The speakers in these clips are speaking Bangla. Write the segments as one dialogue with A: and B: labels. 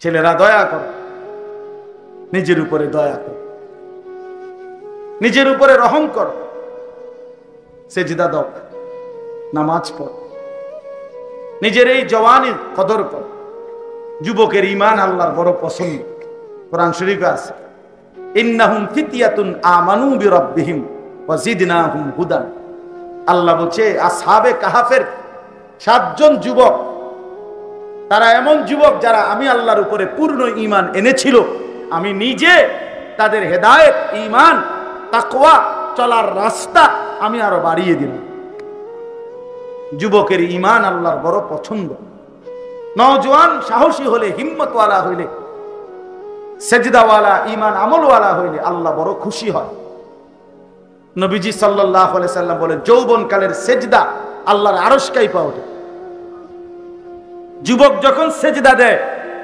A: ছেলেরা দয়া করো, নিজের উপরে দয়া করো, নিজের উপরে রহম করো, সেজদা দাও, নামাজ পড়ো, নিজের এই জওয়ানির কদর করো। যুবকের ঈমান আল্লাহর বড় পছন্দ। কোরআন শরীফে আছে, ইন্নাহুম ফিতিয়াতুন আমানু বিরাব্বিহিম ওয়া জিদনাহুম হুদান। আল্লাহ বলছে আসহাবে কাহাফের 7 জন যুবক, তারা এমন যুবক যারা আমি আল্লাহর উপরে পূর্ণ ঈমান এনেছিল, আমি নিজে তাদের হেদায়েত, ঈমান, তাকওয়া, চলার রাস্তা আমি আরো বাড়িয়ে দিলাম। যুবকের ঈমান আল্লাহর বড় পছন্দ। নওজোয়ান সাহসী হলে, হিম্মতওয়ালা হইলে, সেজদাওয়ালা, ঈমান আমলওয়ালা হইলে আল্লাহ বড় খুশি হয়। নবীজি সাল্লাল্লাহু আলাইহি সাল্লাম বলেন, যৌবনকালের সেজদা আল্লাহর আরশ কাঁপা ওঠে। যুবক যখন সেজদা দেয়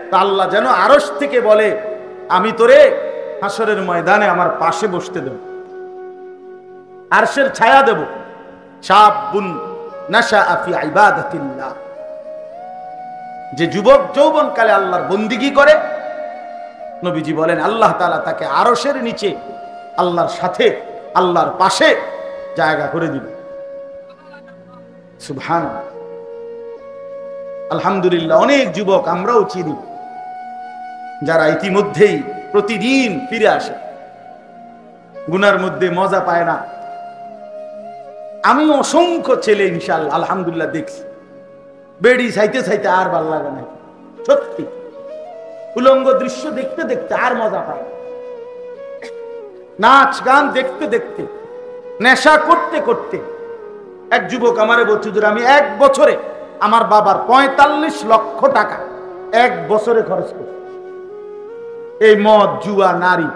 A: তা আল্লাহ যেন আরশ থেকে বলে, আমি তোরে হাসরের ময়দানে আমার পাশে বসতে দেব, আরশের ছায়া দেব। শাবুন নাশাআ ফি ইবাদাতিল্লাহ, যে যুবক যৌবনকালে আল্লাহর বন্দিগি করে, নবীজি বলেন আল্লাহ তাআলা তাকে আরশের নিচে আল্লাহর সাথে, আল্লাহর পাশে জায়গা করে দিবে। সুবহানাল্লাহ। আলহামদুলিল্লাহ, অনেক যুবক আমরাও চিনি যারা ইতিমধ্যেই প্রতিদিন ফিরে আসে, গুনার মধ্যে মজা পায় না। আমি অসংখ্য ছেলে ইনশাআল্লাহ আলহামদুলিল্লাহ দেখছি, বেড়ি চাইতে চাইতে আর ভাল লাগে না, সত্যি উলঙ্গ দৃশ্য দেখতে দেখতে আর মজা পায়, নাচ গান দেখতে দেখতে, নেশা করতে করতে। এক যুবক আমারে বলছে, আমি 1 বছরে আমার বাবার 45 লক্ষ টাকা 1 বছরে খরচ করছি এই মদ, জুয়া, নারী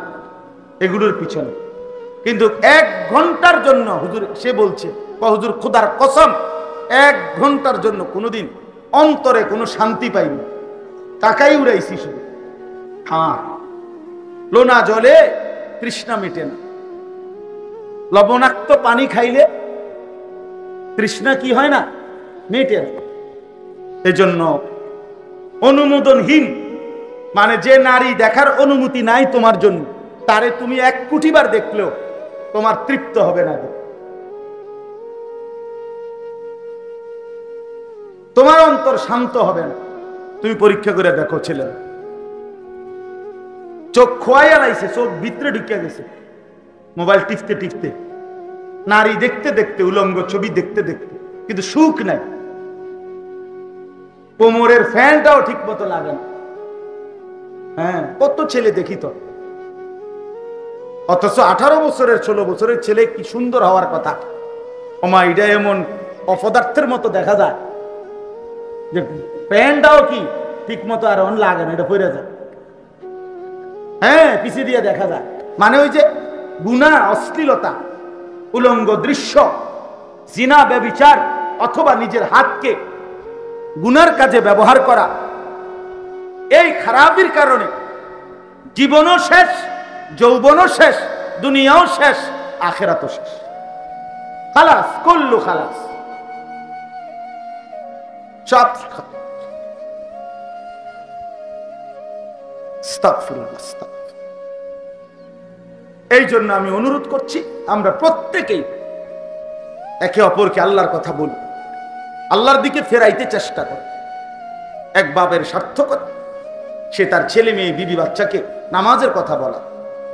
A: এগুলোর পিছনে, কিন্তু 1 ঘন্টার জন্য হুজুর, সে বলছে হুজুর খোদার কসম 1 ঘন্টার জন্য কোনোদিন অন্তরে কোনো শান্তি পাইনি, টাকাই উড়াইছি শুধু। হ্যাঁ, লোনা জলে তৃষ্ণা মেটে না, লবণাক্ত পানি খাইলে তৃষ্ণা কি হয় না, মেটে না। এজন্য অনুমোদনহীন, মানে যে নারী দেখার অনুমতি নাই তোমার জন্য, তারে তুমি 1 কোটি বার দেখলেও তোমার তৃপ্ত হবে না, তোমার অন্তর শান্ত হবে না। তুমি পরীক্ষা করে দেখো, ছেলেরা চোখ খোয়াইয়া লাইছে, চোখ ভিতরে ঢুকিয়া গেছে মোবাইল টিপতে টিপতে, নারী দেখতে দেখতে, উলঙ্গ ছবি দেখতে দেখতে, কিন্তু সুখ নাই। কোমরের ফ্যানটাও ঠিক মতো লাগে না। হ্যাঁ, কত ছেলে দেখি তো, অথচ 18 বছরের 16 বছরের ছেলে কি সুন্দর হওয়ার কথা, ওমা এটা এমন অপদার্থের মতো দেখা যায় যে প্যান্টটাও কি ঠিক মতো আর অন লাগে না, এটা পরে যায়। হ্যাঁ, পিছিয়ে দিয়ে দেখা যায়, মানে ওই যে গুনাহ, অশ্লীলতা, উলঙ্গ দৃশ্য, জিনা, ব্যভিচার, অথবা নিজের হাতকে গুনার কাজে ব্যবহার করা, এই খারাপির কারণে জীবনও শেষ, যৌবনও শেষ, দুনিয়াও শেষ, আখিরাতও শেষ। খালাস, কুল্লু খালাস, সব। এই জন্য আমি অনুরোধ করছি, আমরা প্রত্যেকেই একে অপরকে আল্লাহর কথা বলি, আল্লাহর দিকে ফেরাইতে চেষ্টা করি। এক বাপের সার্থকতা, সে তার ছেলে মেয়ে, বিবি বাচ্চাকে নামাজের কথা বলা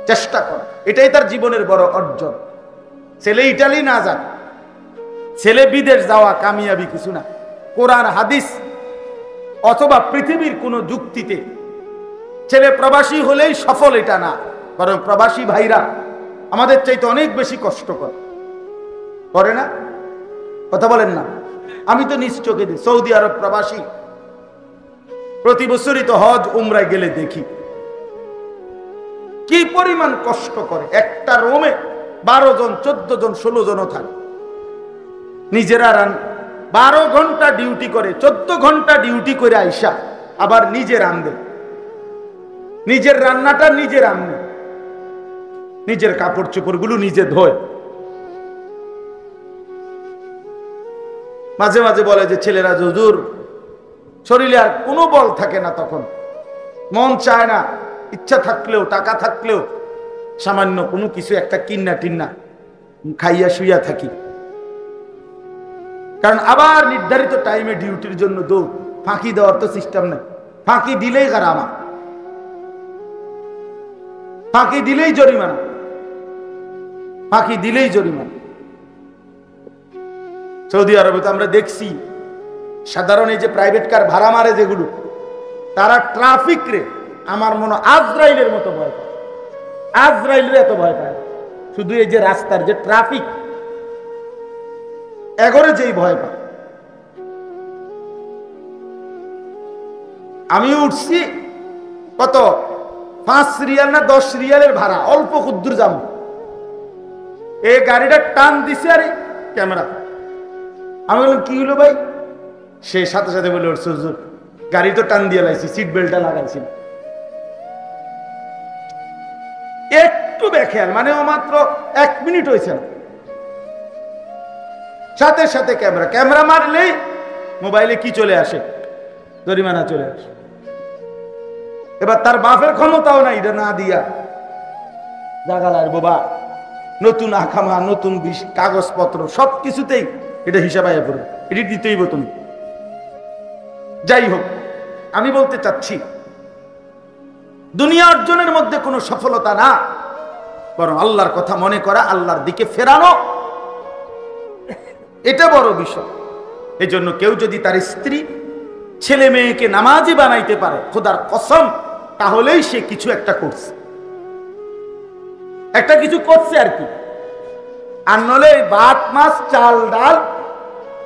A: চেষ্টা করে, এটাই তার জীবনের বড় অর্জন। ছেলে ইটালি না যাক, ছেলে বিদেশ যাওয়া কামিয়াবি কিছু না। কোরআন, হাদিস অথবা পৃথিবীর কোন যুক্তিতে ছেলে প্রবাসী হলেই সফল, এটা না, বরং প্রবাসী ভাইরা আমাদের চাইতে অনেক বেশি কষ্ট করে না? কথা বলেন না? আমি তো নিজ চোখে দিই, সৌদি আরব প্রবাসী প্রতি বছরই তো হজ উমরায় গেলে দেখি কি পরিমাণ কষ্ট করে। একটা রুমে 12 জন, 14 জন, 16 জনও থাকে, নিজেরা 12 ঘন্টা ডিউটি করে, 14 ঘন্টা ডিউটি করে আইসা আবার নিজে রান্ধে, নিজের রান্নাটা নিজে রান্নে, নিজের কাপড় চোপড় গুলো নিজে ধোয়। মাঝে মাঝে বলে যে ছেলেরা, হুজুর শরীরে আর কোনো বল থাকে না, তখন মন চায় না, ইচ্ছা থাকলেও টাকা থাকলেও সামান্য কোনো কিছু একটা কিন্না টিন্না খাইয়া শুইয়া থাকি। কারণ আবার নির্ধারিত টাইমে ডিউটির জন্য দৌড়, ফাঁকি দেওয়ার তো সিস্টেম নেই। ফাঁকি দিলেই গারামা, ফাঁকি দিলেই জরিমানা, ফাঁকি দিলেই জরিমানা। সৌদি আরবে তো আমরা দেখছি সাধারণ এই যে প্রাইভেট কার ভাড়া মারে যেগুলো, তারা ট্রাফিক রে আমার মনে আজরাইলের মতো ভয় পায়। আজরাইলের এত ভয় পায় শুধু এই যে রাস্তার যে ট্রাফিক, এগরে যেই ভয় পায়। আমি উঠছি কত 5 রিয়াল না 10 রিয়ালের ভাড়া, অল্প ক্ষুদ্র যাবো, এই গাড়িটা টান দিছে আরে ক্যামেরা। আমি বললাম কি হলো ভাই? সে সাথে সাথে বলে উঠছে হুজুর গাড়ি তো টান দিয়ে লাইছি, সিট বেল্টটা লাগাইছি। একটু দেখেন মানে ও মাত্র 1 মিনিট হয়েছে না, সাথে সাথে ক্যামেরা, ক্যামেরা মারলেই মোবাইলে কি চলে আসে? জরিমানা চলে আসে। এবার তার বাপের ক্ষমতাও নাই এটা না দিয়া জাগালার বাবা নতুন আখামা, নতুন কাগজপত্র সবকিছুতেই এটা হিসাব আয়া পড়বে, এটি দিতেই তুমি। যাই হোক, আমি বলতে চাচ্ছি দুনিয়া অর্জনের মধ্যে কোনো সফলতা না, বরং আল্লাহর কথা মনে করা, আল্লাহর দিকে ফেরানো, এটা বড় বিষয়। এই জন্য কেউ যদি তার স্ত্রী ছেলে মেয়েকে নামাজি বানাইতে পারে খোদার কসম, তাহলেই সে কিছু একটা করছে, একটা কিছু করছে আর কি। আর নলে ভাত মাছ চাল ডাল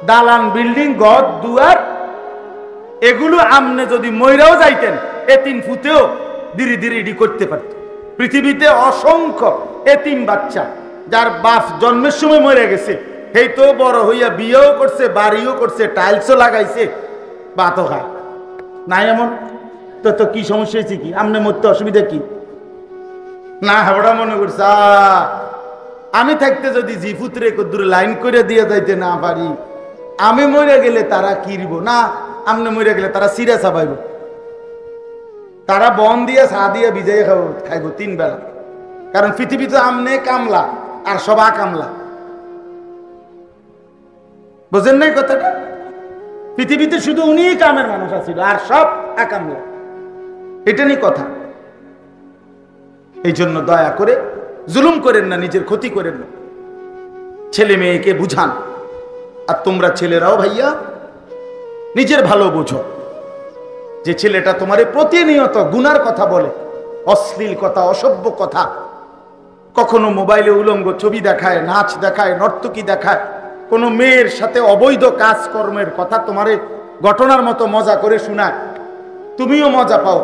A: দালান বিল্ডিং ঘর দুয়ার এগুলো আমনে যদি মইরাও যাইতেন এতিম ফুতেও ধীরে ধীরে এডি করতে পারত। পৃথিবীতে অসংখ্য এতিম বাচ্চা যার বাপ জন্মের সময় মরে গেছে, এই তো বড় হইয়া বিয়েও করছে, বাড়িও করছে, টাইলসও লাগাইছে, ভাতও খায় নাই। এমন তো তো কি সমস্যা হয়েছে? কি আমনে মরতে অসুবিধা কি? না হাবড়া মনে করছে আমি থাকতে যদি জিফুতরে কদ্দুর লাইন করে দিয়ে যাইতে না পারি, আমি মরে গেলে তারা কিরব না, আমনে মরে গেলে তারা সিরা চাবাইব, তারা বন দিয়ে চা দিয়ে ভিজাই খাইব 3 বেলা। কারণ পৃথিবীতে আমনে কামলা আর সব আকামলা, বুঝেন নাই কথাটা? পৃথিবীতে শুধু উনি কামের মানুষ আছিল আর সব আকামলা, এটা নিয়ে কথা। এই জন্য দয়া করে জুলুম করেন না, নিজের ক্ষতি করেন না, ছেলে মেয়েকে বুঝান। আর তোমরা ছেলেরাও ভাইয়া নিজের ভালো বুঝো, যে ছেলেটা তোমার প্রতিনিয়ত গুনার কথা বলে, অশ্লীল কথা, অসভ্য কথা, কখনো মোবাইলে উলঙ্গ ছবি দেখায়, নাচ দেখায়, নর্তকী দেখায়, কোনো মেয়ের সাথে অবৈধ কাজকর্মের কথা তোমারে ঘটনার মতো মজা করে শোনায়, তুমিও মজা পাও,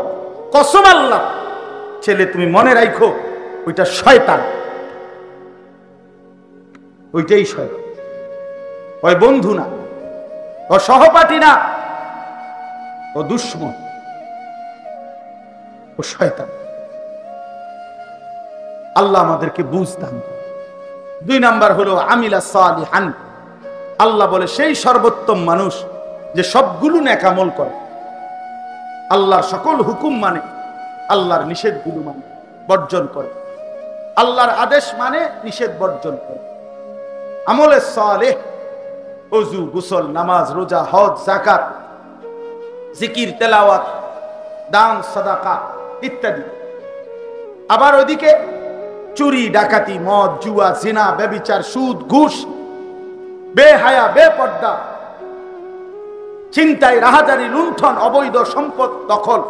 A: কসম আল্লাহ ছেলে তুমি মনে রাখো ওইটা শয়তান, ওইটাই শয়তান, ওই বন্ধু না, ও সহপাঠী না, ও দুশ্মন, ও শয়তান। আল্লাহ আমাদেরকে বুঝতাম। 2 নাম্বার হলো আমিলা সালিহান। আল্লাহ বলে সেই সর্বোত্তম মানুষ যে সবগুলো নেক আমল করে, আল্লাহর সকল হুকুম মানে, আল্লাহর নিষেধগুলো মানে, বর্জন করে, আল্লাহর আদেশ মানে, নিষেধ বর্জন করে। আমলে সালেহ ওযু, গোসল, নামাজ, রোজা, হজ, যাকাত, জিকির, তেলাওয়াত, দান, সাদাকা ইত্যাদি। আবার ওইদিকে চুরি, ডাকাতি, মদ, জুয়া, জিনা, ব্যভিচার, সুদ, ঘুষ, বেহায়া, বেপর্দা, ছিনতাই, রাহাজানি, লুণ্ঠন, অবৈধ সম্পদ দখল,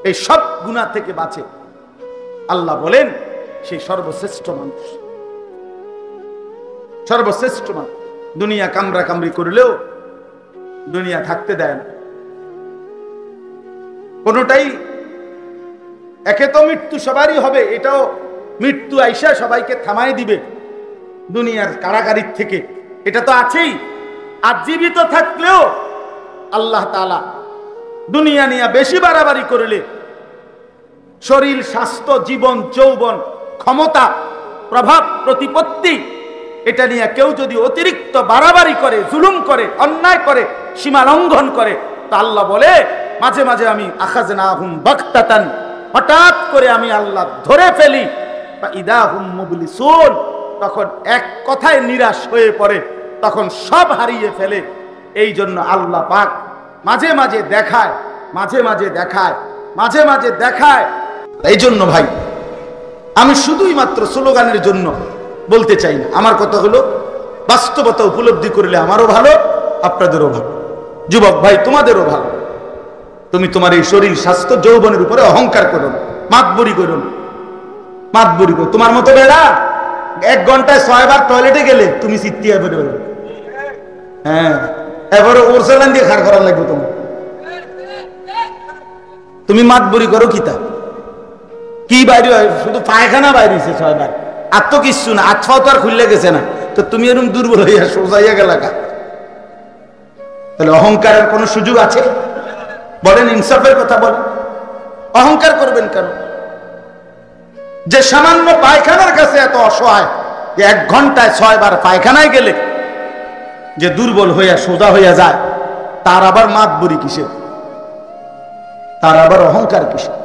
A: এই সব গুনাহ থেকে বাঁচে। আল্লাহ বলেন সেই সর্বশ্রেষ্ঠ মানুষ, সর্বশ্রেষ্ঠ মানুষ। দুনিয়া কামরা কামড়ি করলেও দুনিয়া থাকতে দেয় না কোনটাই। একে তো মৃত্যু সবারই হবে, এটাও মৃত্যু আইসা সবাইকে থামাই দিবে দুনিয়ার কারাগারির থেকে, এটা তো আছেই। আর জীবিত থাকলেও আল্লাহ তাআলা দুনিয়া নিয়ে বেশি বাড়াবাড়ি করলে, শরীর, স্বাস্থ্য, জীবন, যৌবন, ক্ষমতা, প্রভাব, প্রতিপত্তি, এটা নিয়ে কেউ যদি অতিরিক্ত বাড়াবাড়ি করে, জুলুম করে, অন্যায় করে, সীমা লঙ্ঘন করে, তা আল্লাহ বলে মাঝে মাঝে আমি আখাযনাহুম বাগতাতান, হঠাৎ করে আমি আল্লাহ ধরে ফেলি, ফাইদাহুম মুবলিসুন, তখন এক কথায় নিরাশ হয়ে পড়ে, তখন সব হারিয়ে ফেলে। এই জন্য আল্লাহ পাক মাঝে মাঝে দেখায়, মাঝে মাঝে দেখায়, মাঝে মাঝে দেখায়। এই জন্য ভাই আমি শুধুই মাত্র স্লোগানের জন্য বলতে চাই না, আমার কথা হলো বাস্তবতা উপলব্ধি করলে আমারও ভালো, আপনাদেরও ভালো। যুবক ভাই তোমাদেরও ভালো। তুমি তোমার এই শরীর স্বাস্থ্য যৌবনের উপরে অহংকার করো না, মাতবরি করো না, মাতবরি করো। তোমার মতো বেড়া 1 ঘন্টায় 6 বার টয়লেটে গেলে তুমি চিত্তিয়া বেরো, হ্যাঁ এবারে ওরসালান দিয়ে খাড় করার লাগবে তোমার। তুমি মাতবরি করো কিতা কি বাইরে হয়, শুধু পায়খানা বাইরে হয়েছে 6 বার, আর তো কিচ্ছু না, আচ্ছাও তো আর খুললে গেছে না, তো তুমি এরকম দুর্বল হইয়া সোজাইয়া গেলা। তাহলে অহংকারের কোন সুযোগ আছে? বলেন, ইনসাফের কথা বলেন। অহংকার করবেন কেন? যে সামান্য পায়খানার কাছে এত অসহায় যে 1 ঘন্টায় 6 বার পায়খানায় গেলে যে দুর্বল হইয়া সোজা হইয়া যায়, তার আবার মাতবরি কিসের? তার আবার অহংকার কিসের?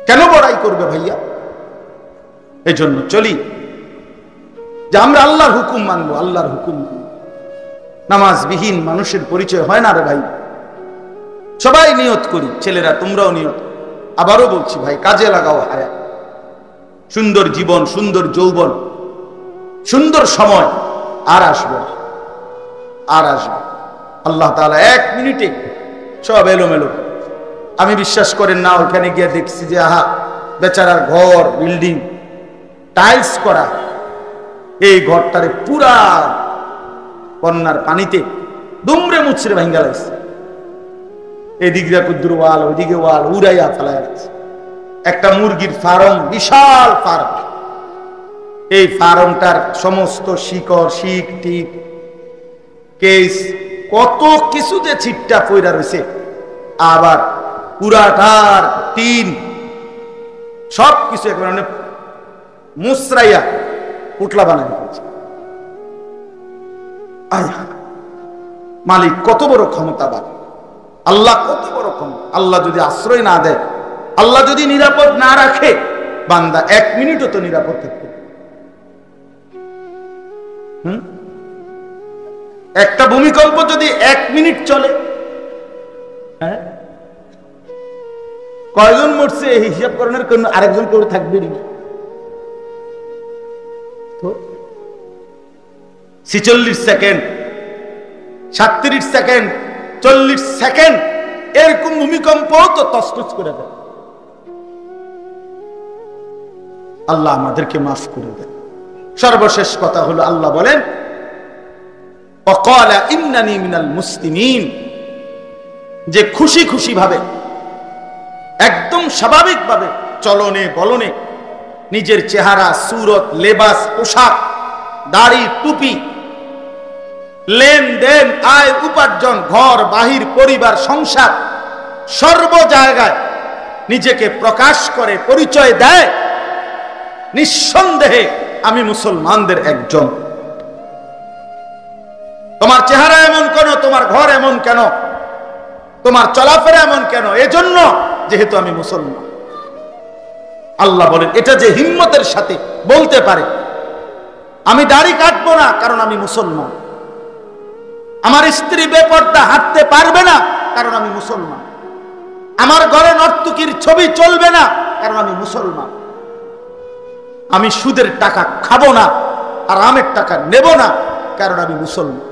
A: কেন বড়াই করবে ভাইয়া? এই জন্য চলি যে আমরা আল্লাহর হুকুম মানবো, আল্লাহর হুকুম। নামাজবিহীন মানুষের পরিচয় হয় না রে ভাই। সবাই নিয়ত করি, ছেলেরা তোমরাও নিয়ত। আবারও বলছি ভাই, কাজে লাগাও হায়া। সুন্দর জীবন, সুন্দর যৌবন, সুন্দর সময় আর আসবে, আর আসবে। আল্লাহ তাআলা 1 মিনিটে সব এলোমেলো। আমি বিশ্বাস করেন না, ওইখানে গিয়ে দেখছি যে আহা বেচারার ঘর, বিল্ডিং টাইলস করা, এই ঘরটারে পুরা বন্যার পানিতে দুমড়ে মুচড়ে ভাঙ্গা লাগছে। এদিকে কুদ্দুর ওয়াল, ওইদিকে ওয়াল উড়াইয়া ফেলাইয়া গেছে। একটা মুরগির ফার্ম, বিশাল ফার্ম, এই ফার্মটার সমস্ত শিকড়, শিক টিক, কেস, কত কিছু যে ছিটটা পইরা রয়েছে। আবার পুরাটার টিন সব কিছু একেবারে মুসরাইয়া পুটলা বানাই দিয়েছে। মালিক কত বড় ক্ষমতাবান, আল্লাহ কত বড় ক্ষমতা। আল্লাহ যদি আশ্রয় না দেয়, আল্লাহ যদি নিরাপদ না রাখে, বান্দা 1 মিনিটও তো নিরাপদ থাকবে। একটা ভূমিকম্প যদি 1 মিনিট চলে, হ্যাঁ কয়জন মরছে এই হিসাব করানোর জন্য আরেকজন কেউ থাকবে না। তো 46 সেকেন্ড, 37 সেকেন্ড, 40 সেকেন্ড এরকম ভূমিকম্প তো তছনছ করে দেয়। আল্লাহ আমাদেরকে মাফ করে দেন। সর্বশেষ কথা হলো, আল্লাহ বলেন ওয়াকালা ইন্নানি মিনাল মুসলিমিন, যে খুশি খুশি ভাবে, একদম স্বাভাবিক ভাবে চলনে বলনে নিজের চেহারা, সুরত, লেবাস, পোশাক, দাড়ি, টুপি, লেনদেন, আয় উপার্জন, ঘর বাহির, পরিবার, সংসার, সর্ব জায়গায় নিজেকে প্রকাশ করে পরিচয় দেয়, নিঃসন্দেহে আমি মুসলমানদের একজন। তোমার চেহারা এমন কেন, তোমার ঘর এমন কেন, তোমার চলাফেরা এমন কেন? এজন্য যেহেতু আমি মুসলমান। আল্লাহ বলেন, এটা যে হিম্মতের সাথে বলতে পারে আমি দাড়ি কাটবো না কারণ আমি মুসলমান, আমার স্ত্রী বেপর্দা হাঁটতে পারবে না কারণ আমি মুসলমান, আমার ঘরে নর্তকীর ছবি চলবে না কারণ আমি মুসলমান, আমি সুদের টাকা খাবো না আর আমের টাকা নেব না কারণ আমি মুসলমান।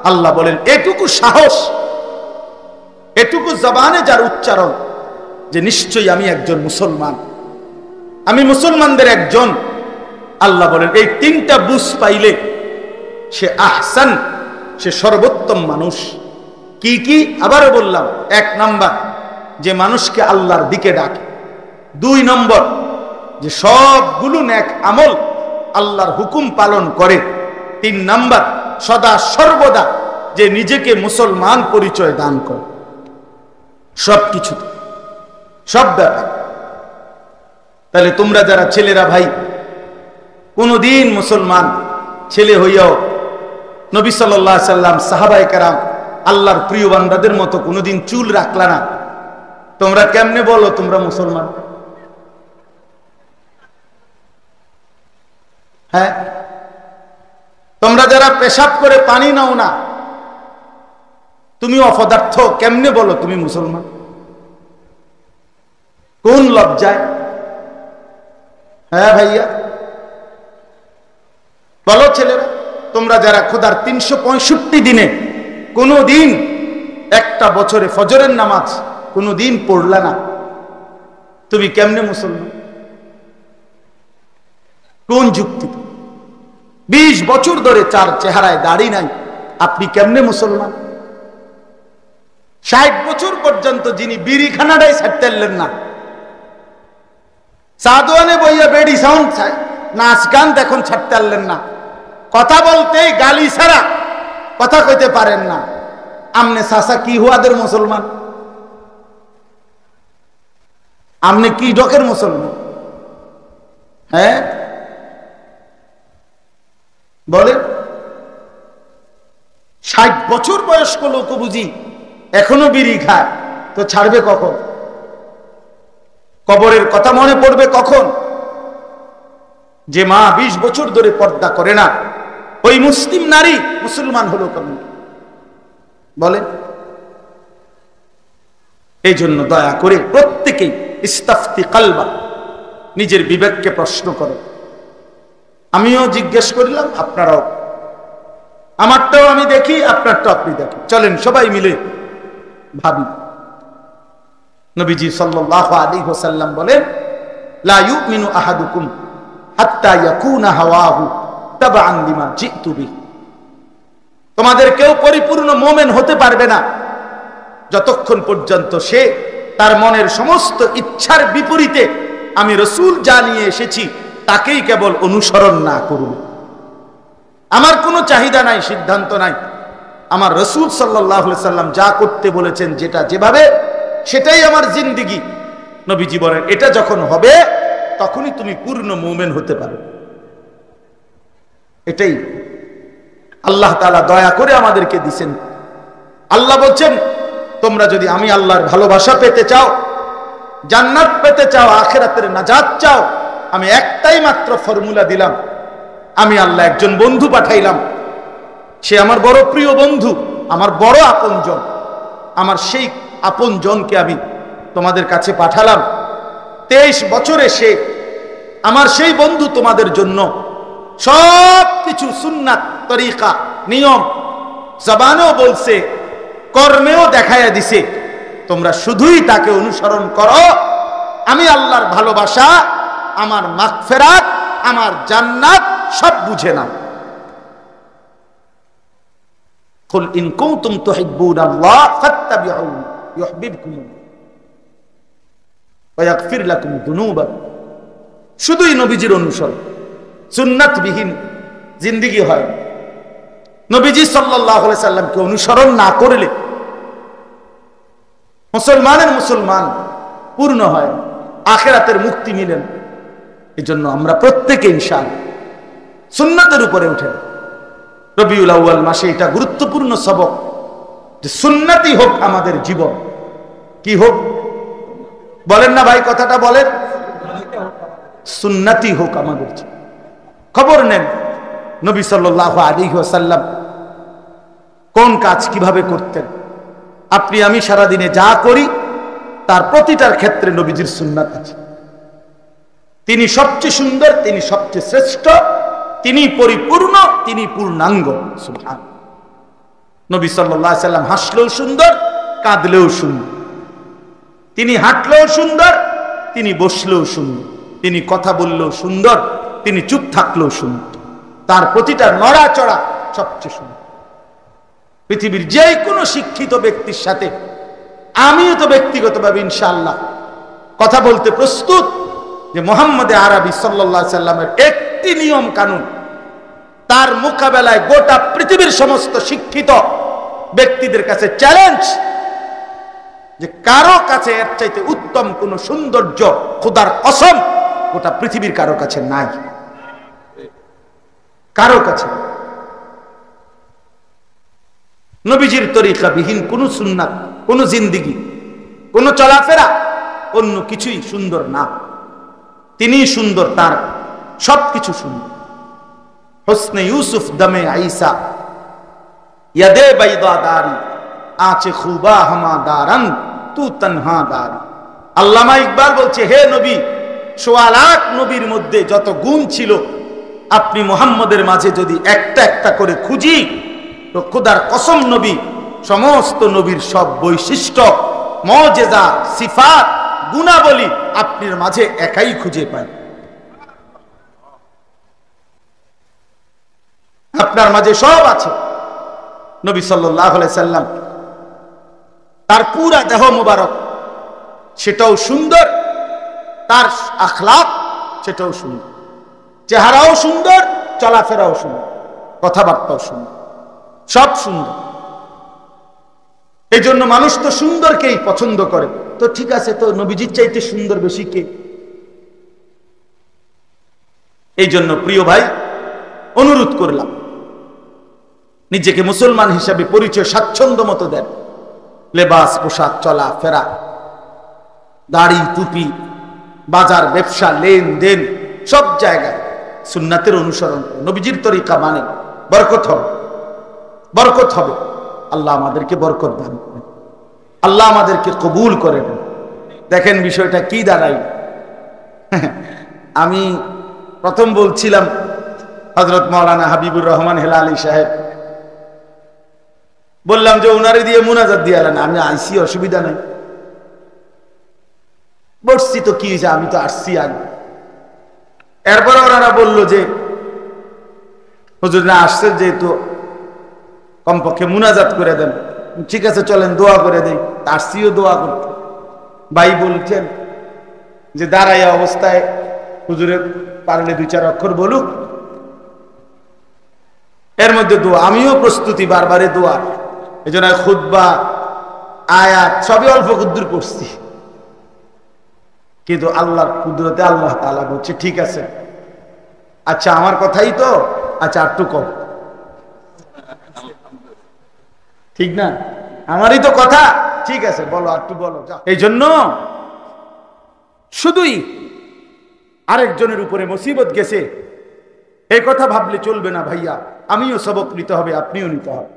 A: আল্লাহ বলেন, এটুকু সাহস, এটুকু জবানে যার উচ্চারণ যে নিশ্চয়ই আমি একজন মুসলমান, আমি মুসলমানদের একজন, আল্লাহ বলেন এই 3টা বুঝ পাইলে সে আহসান, সে সর্বোত্তম মানুষ। কি কি? আবারও বললাম, 1 নাম্বার যে মানুষকে আল্লাহর দিকে ডাকে, 2 নম্বর যে সবগুলো নেক আমল আল্লাহর হুকুম পালন করে, 3 নাম্বার সদা সর্বদা যে নিজেকে মুসলমান পরিচয় দান করে। সবকিছু, সব ব্যাপার। তাহলে তোমরা যারা ছেলেরা ভাই, কোনদিন মুসলমান ছেলে হইয়াও নবী সাল্লাল্লাহু আলাইহি সাল্লাম, সাহাবায়ে কেরাম, আল্লাহর প্রিয় বান্দাদের মতো কোনোদিন চুল রাখলা না, তোমরা কেমনে বলো তোমরা মুসলমান? হ্যাঁ, তোমরা যারা পেশাব করে পানি নাও না, তুমি অপদার্থ, কেমনে বলো তুমি মুসলমান? কোন লজ্জায়? হ্যাঁ ভাইয়া বলো ছেলেরা, তোমরা যারা খোদার 365 দিনে কোনো দিন একটা বছরে ফজরের নামাজ কোনো দিন পড়লা না, তুমি কেমনে মুসলমান? কোন যুক্তি? 20 বছর ধরে চার চেহারায় দাড়ি নাই, আপনি কেমনে মুসলমান? 60 বছর পর্যন্ত যিনি বিড়িখানাটাই ছাড়তেলেন না, সাদওয়ানে বইয়া বেডি সাউন্ড নাচ গান এখন ছাড়তে পারলেন না, কথা বলতেই গালি ছাড়া কথা কইতে পারেন না, আমনে সাসা কি হুয়াদের মুসলমান? আমনে কি ডকের মুসলমান? হ্যাঁ বলে 60 বছর বয়স্ক লোক বুঝি এখনো বিড়ি খায়, তো ছাড়বে কখন? কবরের কথা মনে পড়বে কখন? যে মা 20 বছর ধরে পর্দা করে না, ওই মুসলিম নারী মুসলমান হলো কেমন? বলেন। এই জন্য দয়া করে প্রত্যেকেই ইস্তাফতি কালবা, নিজের বিবেককে প্রশ্ন করো। আমিও জিজ্ঞেস করলাম, আপনারাও, আমারটাও আমি দেখি, আপনারটাও আপনি দেখেন, চলেন সবাই মিলে ভাবি। নবীজি সাল্লাল্লাহু আলাইহি ওয়াসাল্লাম বলেন, লা ইউমিনু আহাদুকুম হাত্তা ইয়াকুনা হাওয়াহু তাবআন লিমা জিতু বিহি। তোমাদের কেউ পরিপূর্ণ মুমিন হতে পারবে না যতক্ষণ পর্যন্ত সে তার মনের সমস্ত ইচ্ছার বিপরীতে আমি রাসূল যা নিয়ে এসেছি তাকেই কেবল অনুসরণ না করবে। আমার কোনো চাহিদা নাই, সিদ্ধান্ত নাই, আমার রাসূল সাল্লাল্লাহু আলাইহি ওয়াসাল্লাম যা করতে বলেছেন, যেটা যেভাবে, সেটাই আমার জিন্দেগি। নবীজি বলেন, এটা যখন হবে তখনই তুমি পূর্ণ মুমিন হতে পারো। এটাই আল্লাহ তাআলা দয়া করে আমাদেরকে দিবেন। আল্লাহ বলছেন, তোমরা যদি আমি আল্লাহর ভালোবাসা পেতে চাও, জান্নাত পেতে চাও, আখিরাতের নাজাত চাও, আমি একটাই মাত্র ফর্মুলা দিলাম। আমি আল্লাহ একজন বন্ধু পাঠাইলাম, সে আমার বড় প্রিয় বন্ধু, আমার বড় আপনজন। আমার সেই আপনজনকে আমি তোমাদের কাছে পাঠালাম। 23 বছরে সে আমার সেই বন্ধু তোমাদের জন্য সব কিছু সুন্নাত, তরিকা, নিয়ম জবানেও বলছে, কর্মেও দেখাইয়া দিছে। তোমরা শুধুই তাকে অনুসরণ করো। আমি আল্লাহর ভালোবাসা, আমার মাগফিরাত, আমার জান্নাত সব বুঝে নাও। কুল ইন কুনতুম তুহিব্বুনাল্লাহ ফাত্তাবিউনি ইউহিব্বুকুমুল্লাহ ওয়া ইয়াগফির লাকুম যুনুবাকুম। শুধুই নবীজির অনুসরণ, সুন্নাতবিহীন জিন্দেগি হয়। নবীজি সাল্লাল্লাহু আলাইহি সাল্লামকে অনুসরণ না করলে মুসলমানের মুসলমান পূর্ণ হয়, আখিরাতের মুক্তি মিলেন। এজন্য আমরা প্রত্যেকে ইনশাআল্লাহ সুন্নাতের উপরে উঠেন। রবিউল আউয়াল মাসে এটা গুরুত্বপূর্ণ সবক যে সুন্নাতই হোক আমাদের জীবন। কি হোক বলেন না ভাই, কথাটা বলেন, সুন্নাতই হোক আমাদের জীবন। খবর নেন নবী সাল্লাল্লাহু আলাইহি ওয়াসাল্লাম কোন কাজ কিভাবে করতেন। আপনি আমি সারাদিনে যা করি তার প্রতিটার ক্ষেত্রে নবীজির সুন্নাত আছে। তিনি সবচেয়ে সুন্দর, তিনি সবচেয়ে শ্রেষ্ঠ, তিনি পরিপূর্ণ, তিনি পূর্ণাঙ্গ। সুবহান। নবী সাল্লাল্লাহু আলাইহি সাল্লাম হাসলেও সুন্দর, কাঁদলেও সুন্দর, তিনি হাঁটলেও সুন্দর, তিনি বসলেও সুন্দর, তিনি কথা বললেও সুন্দর, তিনি চুপ থাকলেও সুন্দর। তার প্রতিটা নড়াচড়া সবচেয়ে সুন্দর। পৃথিবীর যে কোনো শিক্ষিত ব্যক্তির সাথে আমিও তো ব্যক্তিগতভাবে ইনশাআল্লাহ কথা বলতে প্রস্তুত যে মুহাম্মদ আরবি সাল্লাল্লাহু আলাইহি সাল্লামের একটি নিয়ম কানুন তার মোকাবেলায় গোটা পৃথিবীর সমস্ত শিক্ষিত ব্যক্তিদের কাছে চ্যালেঞ্জ, যে কারো কাছে এর চাইতে উত্তম কোন সৌন্দর্য খোদার কসম গোটা পৃথিবীর কারো কাছে নাই, কারো কাছে। নবীজির তরিকা বিহীন কোন সুন্নাত, কোন জিন্দিগি, কোন চলাফেরা, অন্য কিছুই সুন্দর না। তিনি সুন্দর, তার সবকিছু সুন্দর। হোসনে ইউসুফ দমে আইসা, ইয়াদে বাইদা দারি, আচে খুবা হামা দারান, তু তনহা দারি। আল্লামা ইকবাল বলছে, হে নবী, ১৬ লাখ নবীর মধ্যে যত গুণ ছিল, আপনি মুহাম্মদের মাঝে যদি একটা একটা করে খুঁজি, তো খোদার কসম নবী সমস্ত নবীর সব বৈশিষ্ট্য, মুজিজা, সিফাত, গুণাবলী আপনার মাঝে একাই খুঁজে পাই। আপনার মাঝে সব আছে। নবী সাল্লাল্লাহু আলাইহি সাল্লাম, তার পুরা দেহ মুবারক সেটাও সুন্দর, তার আখলাক সেটাও সুন্দর, চেহারাও সুন্দর, চলাফেরাও সুন্দর, কথাবার্তাও সুন্দর, সব সুন্দর। এই জন্য মানুষ তো সুন্দরকেই পছন্দ করে। তো ঠিক আছে, তো নবীজির চাইতে সুন্দর বেশি কে? এই জন্য প্রিয় ভাই, অনুরোধ করলাম, নিজেকে মুসলমান হিসাবে পরিচয় স্বাচ্ছন্দ্য মতো দেন। লেবাস, পোশাক, চলা ফেরা, দাড়ি, টুপি, বাজার, ব্যবসা, লেনদেন, সব জায়গায় সুন্নাতের অনুসরণ, নবীজির তরিকা মানে বরকত হবে, বরকত হবে। আল্লাহ আমাদেরকে বরকত দান করেন, আল্লাহ আমাদেরকে কবুল করে নেন। দেখেন বিষয়টা কি দাঁড়াই। আমি প্রথম বলছিলাম হযরত মাওলানা হাবিবুর রহমান হেলালি সাহেব, বললাম যে উনারে দিয়ে মুনাজাত দিয়ে আলেন, আমি আইসি, অসুবিধা নাই, বসছি তো কি হয়েছে, আমি তো আসছি আগে। এরপরে ওনারা বলল যে হুজুর না আসছে, যেহেতু কমপক্ষে মুনাজাত করে দেন। ঠিক আছে, চলেন দোয়া করে দেই। আসছিও দোয়া করতে। ভাই বলছেন যে দাঁড়াইয়া অবস্থায় হুজুরের পারলে ২-৪ অক্ষর বলুক, এর মধ্যে দোয়া। আমিও প্রস্তুতি, বারবারে দোয়া। এই জন্য খুতবা, আয়াত সবই অল্প কুদ্দুর পড়ছি, কিন্তু আল্লাহর কুদরতে আল্লাহ তাআলা বলছে ঠিক আছে, আচ্ছা আমার কথাই তো, আচ্ছা একটু কম, ঠিক না, আমারই তো কথা, ঠিক আছে বলো, একটু বলো। এই জন্য শুধুই আরেকজনের উপরে মুসিবত গেছে এই কথা ভাবলে চলবে না ভাইয়া। আমিও সবক নিতে হবে, আপনিও নিতে হবে।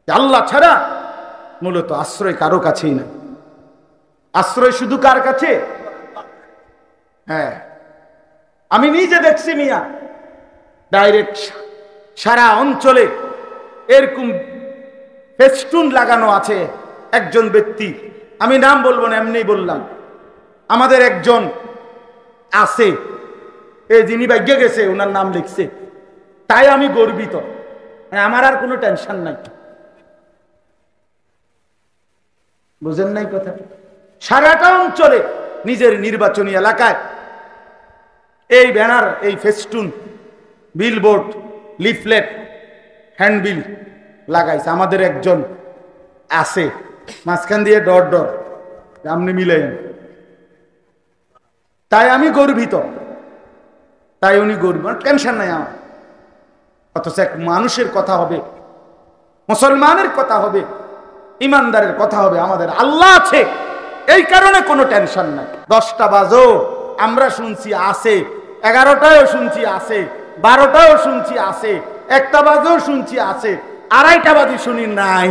A: আল্লাহ ছাড়া মূলত আশ্রয় কারো কাছেই না। আশ্রয় শুধু কার কাছে? হ্যাঁ, আমি নিজে দেখছি মিয়া, ডাইরেক্ট সারা অঞ্চলে এরকম ফেস্টুন লাগানো আছে। একজন ব্যক্তি, আমি নাম বলবো না, এমনি বললাম, আমাদের একজন আছে, এই যিনি ভাগ্যে গেছে ওনার নাম লিখছে, তাই আমি গর্বিত, আমার আর কোনো টেনশন নাই। বুঝেন নাই কথা? সারাটা অঞ্চলে নিজের নির্বাচনী এলাকায় এই ব্যানার, এই ফেস্টুন, বিলবোর্ড, লিফলেট, হ্যান্ডবিল লাগাইছে। আমাদের একজন আছে, মাঝখান দিয়ে ডট ডট, আপনি মিলাই, তাই আমি গর্বিত, তাই উনি গর্বিত, টেনশন নাই আমার। অথচ এক মানুষের কথা হবে, মুসলমানের কথা হবে, ইমানদারের কথা হবে, আমাদের আল্লাহ আছে, এই কারণে কোনো টেনশন নাই। 10টা বাজো আমরা শুনছি আছে, 11টায়ও শুনছি আছে, 12টায়ও শুনছি আছে, 1টা বাজেও শুনছি আছে, 2:30টা বাজে শুনি নাই।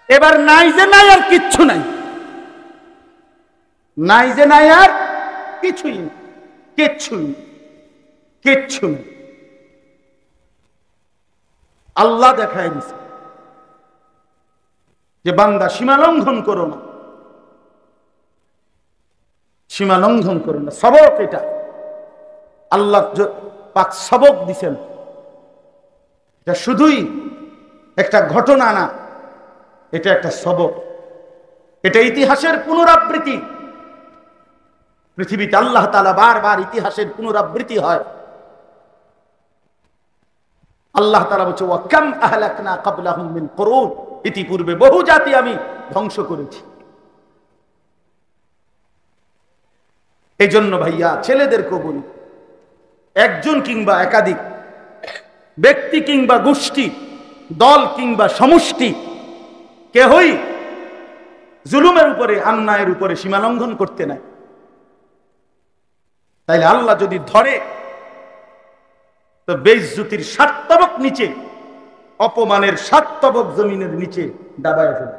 A: এবার নাই যে নাই আর কিচ্ছু নাই, নাই যে নাই আর কিছুই, কিচ্ছুই, কিচ্ছু নেই। আল্লাহ দেখায় দিছে যে বান্দা সীমা লঙ্ঘন করো না, সীমা লঙ্ঘন করো না। সবক এটা আল্লাহ পাক সবক দিছেন, এটা শুধুই একটা ঘটনা না, এটা একটা সবক, এটা ইতিহাসের পুনরাবৃত্তি। পৃথিবীতে আল্লাহ তাআলা বারবার ইতিহাসের পুনরাবৃত্তি হয়। আল্লাহ তাআলা বলছে ওয়া কাম আহলাকনা ক্বাবলাহুম মিন কুরুন, ইতিপূর্বে বহু জাতি আমি ধ্বংস করেছি। এই জন্য ভাইয়া ছেলেদেরকে বলি, একজন কিংবা একাধিক ব্যক্তি কিংবা গোষ্ঠী, দল কিংবা সমষ্টি, কেহই জুলুমের উপরে, অন্যায়ের উপরে সীমালঙ্ঘন করতে নাই। তাইলে আল্লাহ যদি ধরে তো বেইজ্জতির ৭ তবক নিচে, অপমানের ৭ তবক জমিনের নিচে দাবায় ফেলে।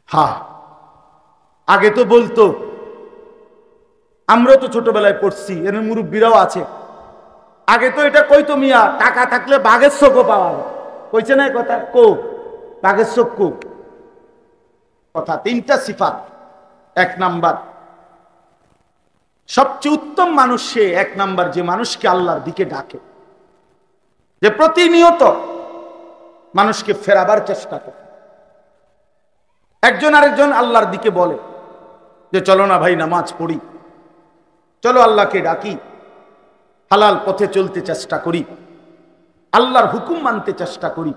A: হ্যাঁ, আগে তো বলতো, আমরা তো ছোটবেলায় পড়ছি, এর মুরব্বীরাও আছে, আগে তো এটা কইতো মিয়া টাকা থাকলে বাঘের চোখও পাওয়া যায়। কইছে না কথা? বাঘের চোখ কথা। 3টা সিফাত। 1 নাম্বার, সবচেয়ে উত্তম মানুষ সে 1 নাম্বার যে মানুষকে আল্লাহর দিকে ডাকে, যে প্রতিনিয়ত মানুষকে ফেরাবার চেষ্টা করে। একজন আরেকজন আল্লাহর দিকে বলে যে চলো না ভাই নামাজ পড়ি, চলো আল্লাহকে ডাকি, হালাল পথে চলতে চেষ্টা করি, আল্লাহর হুকুম মানতে চেষ্টা করি।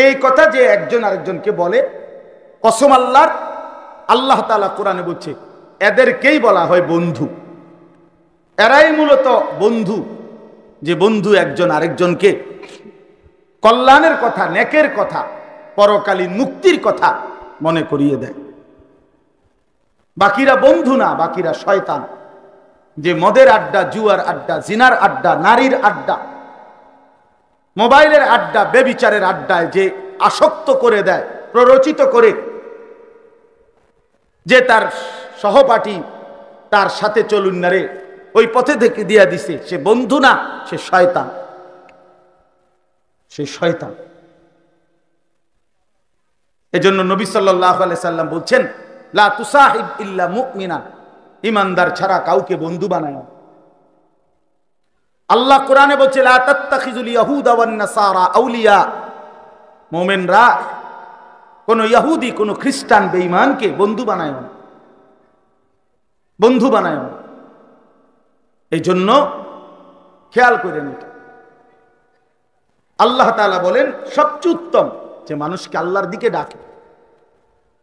A: এই কথা যে একজন আরেকজনকে বলে, কসম আল্লাহর, আল্লাহ তাআলা কোরআনে বলছে এদেরকেই বলা হয় বন্ধু। এরাই মূলত বন্ধু, যে বন্ধু একজন আরেকজনকে কল্যাণের কথা, নেকের কথা, পরকালীন মুক্তির কথা মনে করিয়ে দেয়। বাকিরা বন্ধু না, বাকিরা শয়তান, যে মদের আড্ডা, জুয়ার আড্ডা, জিনার আড্ডা, নারীর আড্ডা, মোবাইলের আড্ডা, বেবিচারের আড্ডায় যে আসক্ত করে দেয়, প্ররোচিত করে, যে তার সহপাঠী তার সাথে চলুন না রে, ওই পথে থেকে দিয়া দিছে, সে বন্ধু না, সে শয়তান। সে শয়তান। এজন্য নবী সাল্লাল্লাহু আলাইহি সাল্লাম বলছেন, লা তুসাহিব ইল্লা মুমিনা, ঈমানদার ছাড়া কাউকে বন্ধু বানায় না। আল্লাহ কোরআনে বলছে লা তাত্তাখিজুল ইয়াহুদা ওয়ান নাসারা আউলিয়া, মুমিনরা কোন ইহুদি, কোন খ্রিস্টান বেঈমানকে বন্ধু বানায় না, বন্ধু বানায় না। এই জন্য খেয়াল করেন, এটা আল্লাহ তাআলা বলেন সবচেয়ে উত্তম যে মানুষকে আল্লাহর দিকে ডাকে।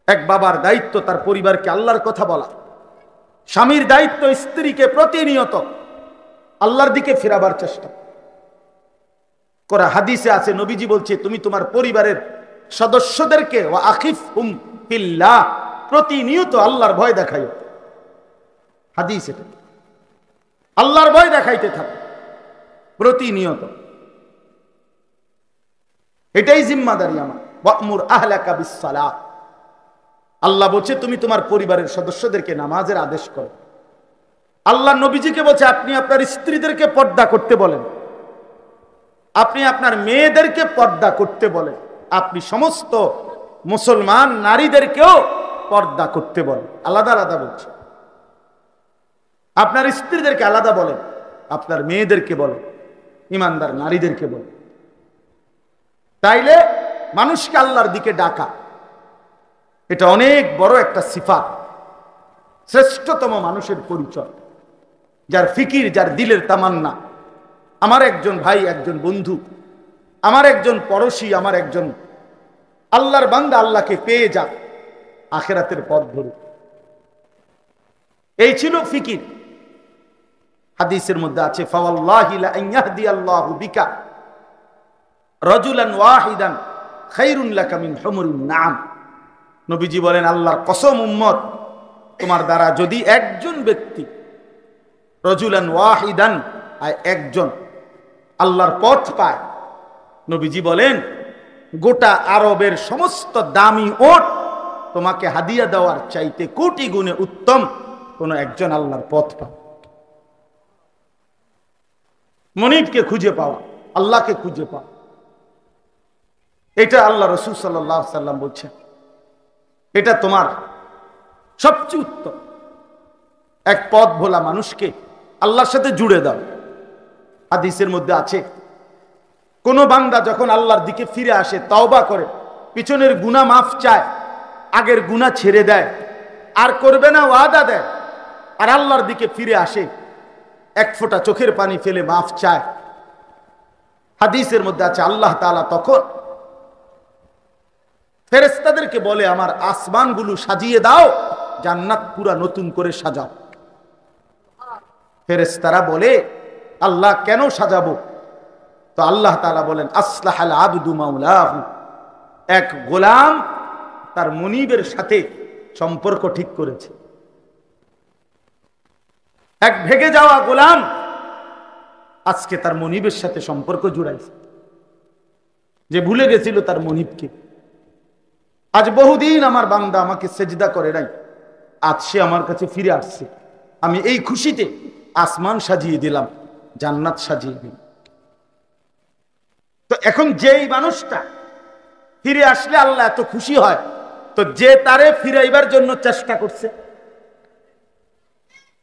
A: এক বাবার দায়িত্ব তার পরিবারকে আল্লাহর কথা বলা, স্বামীর দায়িত্ব স্ত্রীকে প্রতিনিয়ত আল্লাহর দিকে ফেরাবার চেষ্টা করা। হাদিসে আছে, নবীজি বলছে তুমি তোমার পরিবারের সদস্যদেরকে ওয়া আখিফহুম ফিল্লাহ, প্রতিনিয়ত আল্লাহর ভয় দেখাইও। হাদিস এটা, আল্লাহর ভয় দেখাইতে থাকো প্রতিনিয়ত। এটাই জিম্মাদারি আমার। ওয়া'মুর আহলাকা বিস-সালাহ, আল্লাহ বলছে তুমি তোমার পরিবারের সদস্যদেরকে নামাজের আদেশ করো। আল্লাহ নবীজিকে বলছে আপনি আপনার স্ত্রীদেরকে পর্দা করতে বলেন, আপনি আপনার মেয়েদেরকে পর্দা করতে বলেন, আপনি সমস্ত মুসলমান নারীদেরকেও পর্দা করতে বলেন। আলাদা আলাদা বলছে, আপনার স্ত্রীদেরকে আলাদা বলেন, আপনার মেয়েদেরকে বলেন, ঈমানদার নারীদেরকে বলেন। তাইলে মানুষকে আল্লাহর দিকে ডাকা, এটা অনেক বড় একটা সিফাত, শ্রেষ্ঠতম মানুষের পরিচয়, যার ফিকির, যার দিলের তামান্না। আমার একজন ভাই, একজন বন্ধু, আমার একজন পড়োশী, আমার একজন আল্লাহর বান্দা আল্লাহকে পেয়ে যাক, আখিরাতের পথ ধরে, এই ছিল ফিকির। হাদিসের মধ্যে আছে ফাওয়াল্লাহি লা ইয়াহদিয়াল্লাহু বিকা রাজুলান ওয়াহিদান খায়রুন লাকা মিন হুমুরিন নাম। নবীজি বলেন আল্লাহর কসম উম্মত, তোমার দ্বারা যদি একজন ব্যক্তি, রাজুলান ওয়াহিদান, একজন আল্লাহর পথ পায়, নবীজি বলেন গোটা আরবের সমস্ত দামি ওট তোমাকে হাদিয়া দেওয়ার চাইতে কোটি গুণে উত্তম কোন একজন আল্লাহর পথ পায়। মনিবকে খুঁজে পাওয়া, আল্লাহকে খুঁজে পাওয়া, এটা আল্লাহ রাসূল সাল্লাল্লাহু আলাইহি সাল্লাম বলছেন, এটা তোমার সবচেয়ে উত্তম। এক পথ ভোলা মানুষকে আল্লাহর সাথে জুড়ে দাও। হাদিসের মধ্যে আছে, কোন বান্দা যখন আল্লাহর দিকে ফিরে আসে, তওবা করে, পিছনের গুনাহ মাফ চায়, আগের গুনাহ ছেড়ে দেয়, আর করবে না ওয়াদা দেয়, আর আল্লাহর দিকে ফিরে আসে, এক ফোঁটা চোখের পানি ফেলে মাফ চায়, হাদিসের মধ্যে আছে আল্লাহ তাআলা তখন ফেরেশতাদেরকে বলে আমার আসমানগুলো সাজিয়ে দাও, জান্নাত পুরা নতুন করে সাজাও। ফেরেশতারা বলে, আল্লাহ কেন সাজাবো? তো আল্লাহ তাআলা বলেন, আসলাহাল আবদু মাওলাহু, এক গোলাম তার মুনিবের সাথে সম্পর্ক ঠিক করেছে। এক ভেগে যাওয়া গোলাম আজকে তার মুনিবের সাথে সম্পর্ক জুড়াইছে, যে ভুলে গেছিল তার মুনিবকে। আজ বহুদিন আমার বান্দা আমাকে সেজদা করে নাই, আজ সে আমার কাছে ফিরে আসছে। আমি এই খুশিতে আসমান সাজিয়ে দিলাম, জান্নাত সাজিয়ে দিলাম। তো এখন যেই মানুষটা ফিরে আসলে আল্লাহ এত খুশি হয়, তো যে তারে ফিরাইবার জন্য চেষ্টা করছে,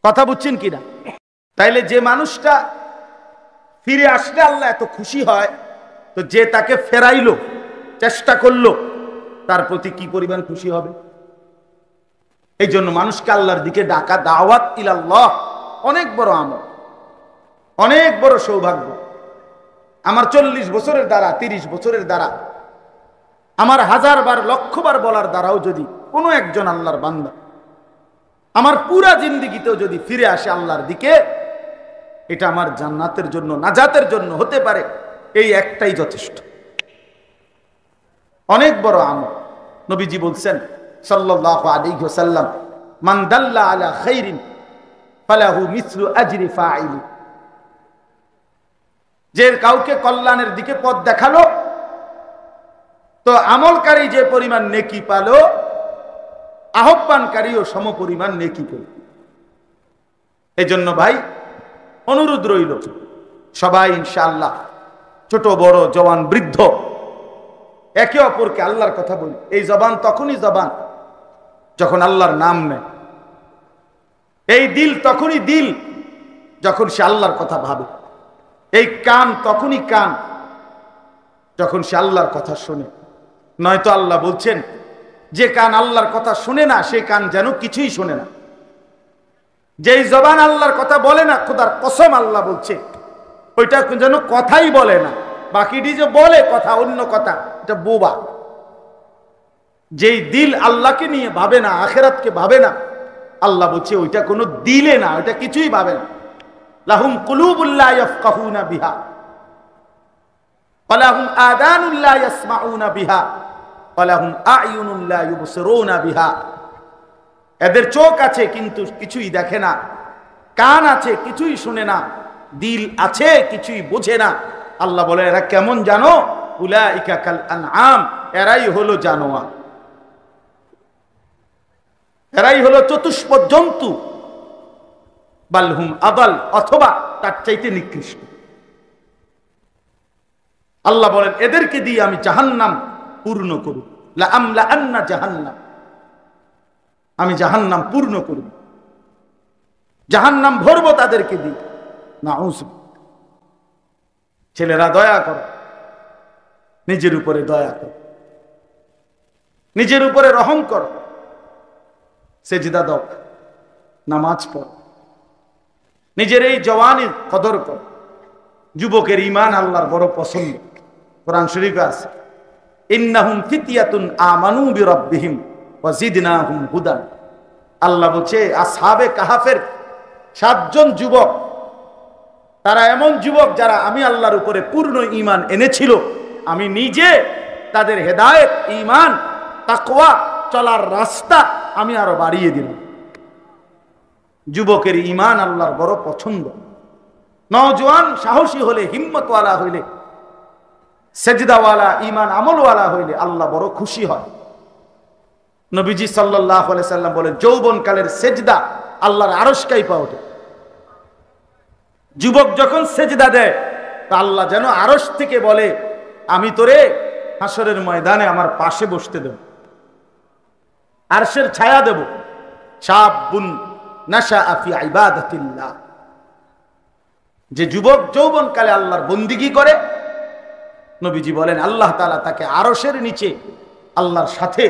A: কথা বুঝছেন কিনা? তাইলে যে মানুষটা ফিরে আসলে আল্লাহ এত খুশি হয়, তো যে তাকে ফেরাইলো, চেষ্টা করলো, তার প্রতি কি পরিমাণ খুশি হবে? এই জন্য মানুষকে আল্লাহর দিকে ডাকা, দাওয়াত ইলাল্লাহ, অনেক বড় আমল, অনেক বড় সৌভাগ্য। আমার 40 বছরের দ্বারা, 30 বছরের দ্বারা, আমার 1000 বার, লক্ষ বার বলার দ্বারাও যদি কোনো একজন আল্লাহর বান্দা আমার পুরা জিন্দেগিতেও যদি ফিরে আসে আল্লাহর দিকে, এটা আমার জান্নাতের জন্য, নাজাতের জন্য হতে পারে, এই একটাই যথেষ্ট। অনেক বড় আমল। নবীজি বলছেন সাল্লাল্লাহু আলাইহি ওয়াসাল্লাম, মান দাল্লা আলা খাইরিন ফালাহু মিসলু আজরি ফাইলি, যে কাউকে কল্যাণের দিকে পথ দেখালো, তো আমলকারী যে পরিমাণ নেকি পালো, আহ্বানকারীও সমপরিমাণ নেকি পেল। এই জন্য ভাই অনুরোধ রইল, সবাই ইনশাআল্লাহ, ছোট বড়, জওয়ান বৃদ্ধ, একে অপরকে আল্লাহর কথা বলি। এই জবান তখনই জবান যখন আল্লাহর নাম নেয়, এই দিল তখনই দিল যখন সে আল্লাহর কথা ভাবে, এই কান তখনই কান যখন সে আল্লাহর কথা শোনে। নয়তো আল্লাহ বলছেন, যে কান আল্লাহর কথা শুনে না, সেই কান যেন কিছুই শোনে না। যেই জবান আল্লাহর কথা বলে না, খোদার কসম আল্লাহ বলছে, ওইটা যেন কথাই বলে না। বাকিটি যে বলে কথা, অন্য কথা, এটা বোবা। যেই দিল আল্লাহকে নিয়ে ভাবে না, আখিরাতকে ভাবে না, আল্লাহ বলছে ওইটা কোনো দিলে না, ওইটা কিছুই ভাবে না। লাহুম কুলুবুল লা ইয়াফকাহুনা বিহা ওয়া লাহুম আযানুল লা ইয়াসমাউনা বিহা ওয়া লাহুম আ'য়ুনুন লা ইউবসিরুনা বিহা। এদের চোখ আছে কিন্তু কিছুই দেখে না, কান আছে কিছুই শুনে না, দিল আছে কিছুই বোঝে না। আল্লাহ বলে, এরা কেমন জানো? উলাইকা কাল আনআম, এরাই হলো জানোয়ার, এরাই হলো চতুষ্পদ জন্তু। বালহুম আদাল, অথবা তার চাইতে নিকৃষ্ট। আল্লাহ বলেন, এদেরকে দিয়ে আমি জাহান্নাম পূর্ণ করব, লা আমলা আন্না জাহান্নাম, আমি জাহান্নাম পূর্ণ করব, জাহান্নাম ভরবো তাদেরকে দিয়ে। নাউযুবিল্লাহ। ছেলেরা দয়া করো, নিজের উপরে দয়া করো, নিজের উপরে রহম করো, সেজদা দাও, নামাজ পড়ো, নিজের এই জওয়ানির কদর করো। যুবকের ঈমান আল্লাহর বড় পছন্দ। কোরআন শরীফে আছে, ইন্নাহুম ফিতয়াতুন আমানু বিরাব্বিহিম ওয়া জিদনাহুম হুদান। আল্লাহ বলছে, আসহাবে কাহাফের 7 জন যুবক, তারা এমন যুবক যারা আমি আল্লাহর উপরে পূর্ণ ঈমান এনেছিল, আমি নিজে তাদের হেদায়েত, ঈমান, তাকওয়া, চলার রাস্তা আমি আরো বাড়িয়ে দিলাম। যুবকের ঈমান আল্লাহর বড় পছন্দ। নওজোয়ান সাহসী হলে, হিম্মতওয়ালা হইলে, সেজদাওয়ালা, ঈমান আমলওয়ালা হইলে আল্লাহ বড় খুশি হয়। নবীজি সাল্লাল্লাহু আলাইহি সাল্লাম বলেন, যৌবনকালের সেজদা আল্লাহর আরশ কাঁইপা ওঠে। যুবক যখন সেজদা দেয়, তা আল্লাহ যেন আরশ থেকে বলে, আমি তোরে হাসরের ময়দানে আমার পাশে বসতে দেব, আরশের ছায়া দেব। শাবুন নাশাআ ফি ইবাদাতিল্লাহ, যে যুবক যৌবনকালে আল্লাহর বন্দিগি করে, নবীজি বলেন আল্লাহ তাআলা তাকে আরশের নিচে আল্লাহর সাথে,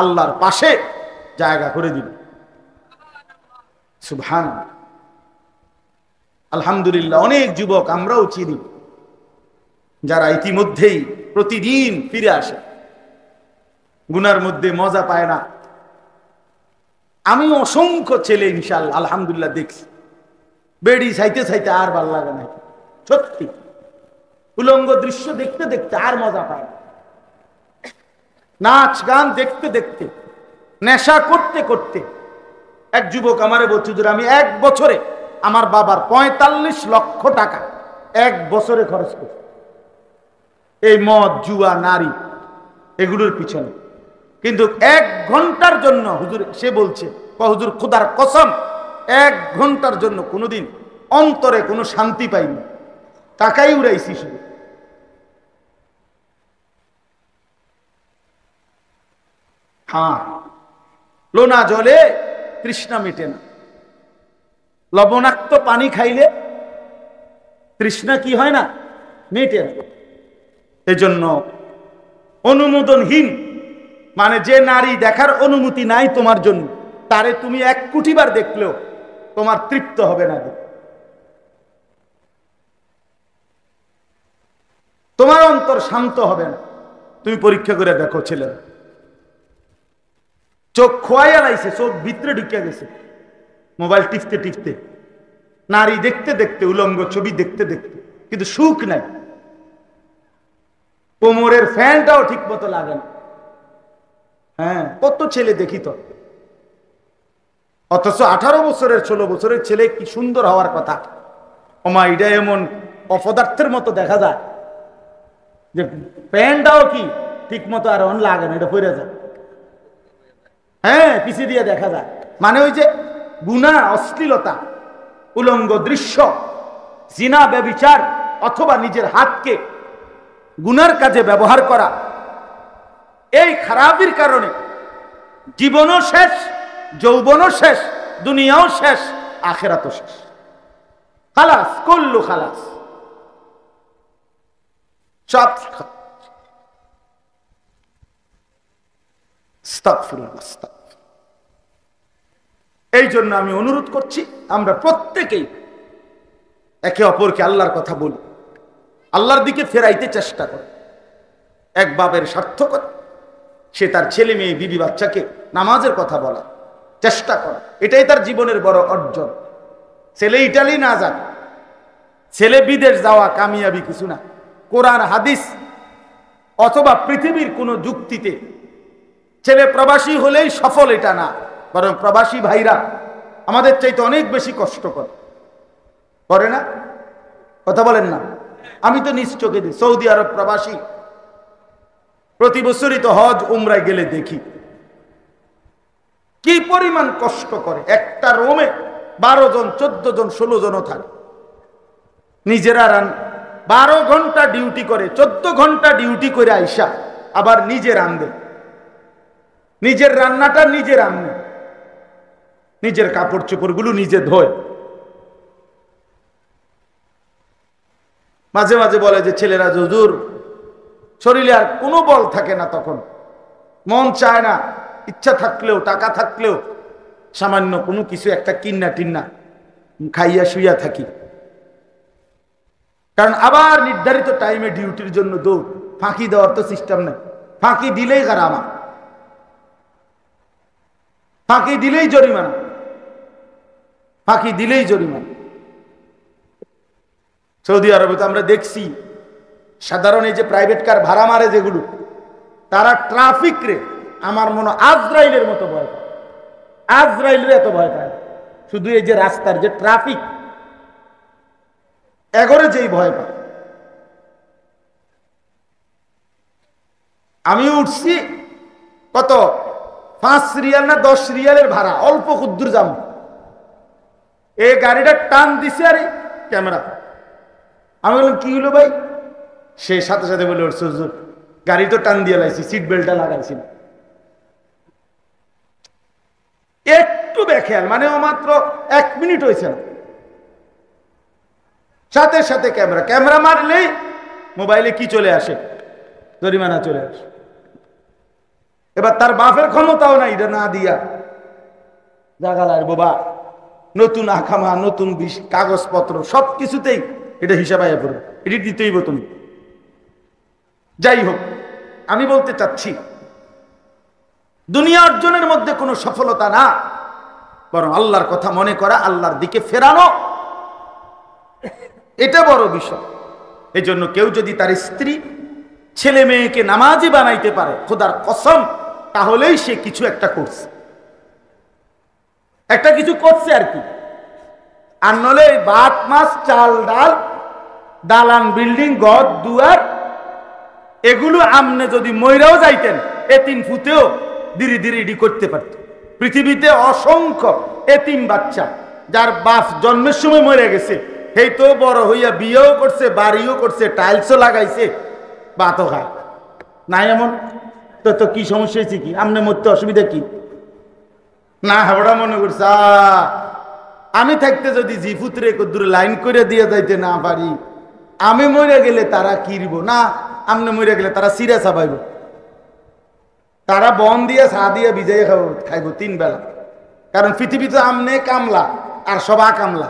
A: আল্লাহর পাশে জায়গা করে দিবে। সুবহানাল্লাহ। আলহামদুলিল্লাহ, অনেক যুবক আমরাও চিনি যারা ইতিমধ্যেই প্রতিদিন ফিরে আসে, গুনার মধ্যে মজা পায় না। আমি অসংখ্য ছেলে ইনশাআল্লাহ আলহামদুলিল্লাহ দেখছি, বেড়ি চাইতে চাইতে আর ভাল লাগে না। সত্যি উলঙ্গ দৃশ্য দেখতে দেখতে আর মজা পায়, নাচ গান দেখতে দেখতে, নেশা করতে করতে। এক যুবক আমারে বলছে, আমি 1 বছরে আমার বাবার 45 লক্ষ টাকা 1 বছরে খরচ করছি এই মদ, জুয়া, নারী এগুলোর পিছনে। কিন্তু 1 ঘন্টার জন্য হুজুর, সে বলছে, হুজুর খোদার কসম 1 ঘন্টার জন্য কোনোদিন অন্তরে কোনো শান্তি পাইনি, টাকাই উড়াইছি শুধু। হ্যাঁ, লোনা জলে তৃষ্ণা মেটে না, লবণাক্ত পানি খাইলে তৃষ্ণা কি হয় না, মেটে না। এজন্য অনুমোদনহীন মানে যে নারী দেখার অনুমতি নাই তোমার জন্য, তারে তুমি 1 কোটি বার দেখলেও তোমার তৃপ্ত হবে না, তোমার অন্তর শান্ত হবে না। তুমি পরীক্ষা করে দেখো, ছেলে চোখ খোয়াইয়া লাইছে, চোখ ভিতরে ঢুকিয়া গেছে মোবাইল টিপতে টিপতে, নারী দেখতে দেখতে, উলঙ্গ ছবি দেখতে দেখতে, কিন্তু সুখ নাই। কোমরের ফ্যানটাও ঠিক মতো লাগে না। হ্যাঁ, কত ছেলে দেখি তো, অথচ 18 বছরের 16 বছরের ছেলে কি সুন্দর হওয়ার কথা, ওমা এটা এমন অপদার্থের মতো দেখা যায় যে প্যান্টটাও কি ঠিক মতো আর অন লাগে না, এটা পরে যায়। হ্যাঁ, পিছিয়ে দিয়ে দেখা যায়। মানে ওই যে গুনাহ, অশ্লীলতা, উলঙ্গ দৃশ্য, জিনা, ব্যভিচার, অথবা নিজের হাতকে গুনার কাজে ব্যবহার করা, এই খারাপির কারণে জীবনও শেষ, যৌবনও শেষ, দুনিয়াও শেষ, আখিরাতও শেষ। খালাস, কুল্লু খালাস, সব। এই জন্য আমি অনুরোধ করছি, আমরা প্রত্যেকেই একে অপরকে আল্লাহর কথা বলি, আল্লাহর দিকে ফেরাইতে চেষ্টা করি। এক বাপের সার্থকতা, সে তার ছেলে মেয়ে, বিবি বাচ্চাকে নামাজের কথা বলা চেষ্টা করে, এটাই তার জীবনের বড় অর্জন। ছেলে ইটালি না যাক, ছেলে বিদেশ যাওয়া কামিয়াবি কিছু না। কোরআন হাদিস অথবা পৃথিবীর কোন যুক্তিতে ছেলে প্রবাসী হলেই সফল, এটা না। বরং প্রবাসী ভাইরা আমাদের চাইতে অনেক বেশি কষ্ট করে না? কথা বলেন না? আমি তো নিজ চোখে দিই, সৌদি আরব প্রবাসী প্রতি বছরই তো হজ উমরায় গেলে দেখি কি পরিমাণ কষ্ট করে। একটা রুমে 12 জন, 14 জন, 16 জনও থাকে, নিজেরা 12 ঘন্টা ডিউটি করে, 14 ঘন্টা ডিউটি করে আইসা আবার নিজে রান্ধে, নিজের রান্নাটা নিজে রান্নে, নিজের কাপড় চোপড়গুলো নিজে ধোয়। মাঝে মাঝে বলে যে ছেলেরা, হুজুর শরীরে আর কোনো বল থাকে না, তখন মন চায় না, ইচ্ছা থাকলেও, টাকা থাকলেও সামান্য কোনো কিছু একটা কিন্না টিন্না খাইয়া শুইয়া থাকি। কারণ আবার নির্ধারিত টাইমে ডিউটির জন্য দৌড়, ফাঁকি দেওয়ার তো সিস্টেম নেই। ফাঁকি দিলেই গারামা, ফাঁকি দিলেই জরিমানা, ফাঁকি দিলেই জরিমানা। সৌদি আরবে তো আমরা দেখছি, সাধারণ এই যে প্রাইভেট কার ভাড়া মারে যেগুলো, তারা ট্রাফিক রে আমার মনে আজরাইলের মতো ভয় পায়। আজরাইলের এত ভয় পায়, শুধু এই যে রাস্তার যে ট্রাফিক, এগরে যেই ভয় পায়। আমি উঠছি কত 5 রিয়াল না 10 রিয়ালের ভাড়া, অল্প ক্ষুদ্র যাম, এই গাড়িটা টান দিছে আরে ক্যামেরা। আমি বললাম কি হলো ভাই? সে সাথে সাথে বলে উঠছে, হুজুর গাড়ি তো টান দিয়ে লাইছি, সিট বেল্টটা লাগাইছি না। একটু বেখেয়াল, মানে ও মাত্র 1 মিনিট হয়েছে না, সাথে সাথে ক্যামেরা, ক্যামেরা মারলেই মোবাইলে কি চলে আসে, জরিমানা চলে আসে। এবার তার বাপের ক্ষমতাও নাই এটা না দিয়া জাগালার বাবা, নতুন আখামা, নতুন কাগজপত্র সবকিছুতেই এটা হিসাব আয়া পড়বে, এটি দিতেই তুমি। যাই হোক, আমি বলতে চাচ্ছি দুনিয়া অর্জনের মধ্যে কোনো সফলতা না, বরং আল্লাহর কথা মনে করা, আল্লাহর দিকে ফেরানো, এটা বড় বিষয়। এই জন্য কেউ যদি তার স্ত্রী ছেলে মেয়েকে নামাজি বানাইতে পারে খোদার কসম, তাহলেই সে কিছু একটা করছে, একটা কিছু করছে আর কি। আর নলে ভাত মাছ চাল ডাল দালান বিল্ডিং ঘর দুয়ার এগুলো আমনে যদি মইরাও যাইতেন এতিম ফুতেও ধীরে ধীরে এডি করতে পারত। পৃথিবীতে অসংখ্য এতিম বাচ্চা যার বাপ জন্মের সময় মরে গেছে, সেই তো বড় হইয়া বিয়েও করছে, বাড়িও করছে, টাইলসও লাগাইছে, ভাতও খায় নাই। এমন তো তো কি সমস্যা হয়েছে কি? আমনে মরতে অসুবিধা কি? না হাবড়া মনে করছে আমি থাকতে যদি জিফুতরে কদ্দুরে লাইন করে দিয়ে যাইতে না পারি, আমি মরে গেলে তারা কিরব না, আমনে মরে গেলে তারা সিরা চাবাইব, তারা বন দিয়ে চা দিয়ে ভিজাই খাইব 3 বেলা। কারণ পৃথিবীতে আমনে কামলা আর সব কামলা,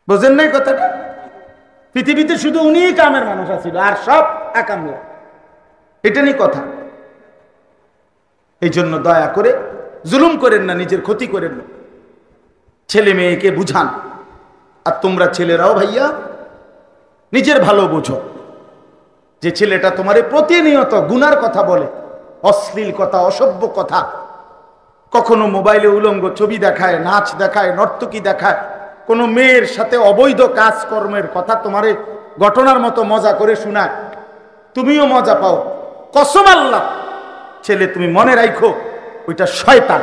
A: বুঝেন নাই কথাটা? পৃথিবীতে শুধু উনি কামের মানুষ আছিল আর সব আকামলা, এটা নিয়ে কথা। এই জন্য দয়া করে জুলুম করেন না, নিজের ক্ষতি করেন না, ছেলে মেয়েকে বুঝান। আর তোমরা ছেলেরাও ভাইয়া নিজের ভালো বোঝো যে ছেলেটা তোমারে প্রতিনিয়ত গুনার কথা বলে, অশ্লীল কথা, অসভ্য কথা, কখনো মোবাইলে উলঙ্গ ছবি দেখায়, নাচ দেখায়, নর্তকী দেখায়, কোনো মেয়ের সাথে অবৈধ কাজকর্মের কথা তোমারে ঘটনার মতো মজা করে শোনায়, তুমিও মজা পাও। কসম আল্লাহ, ছেলে তুমি মনে রাখো ওইটা শয়তান,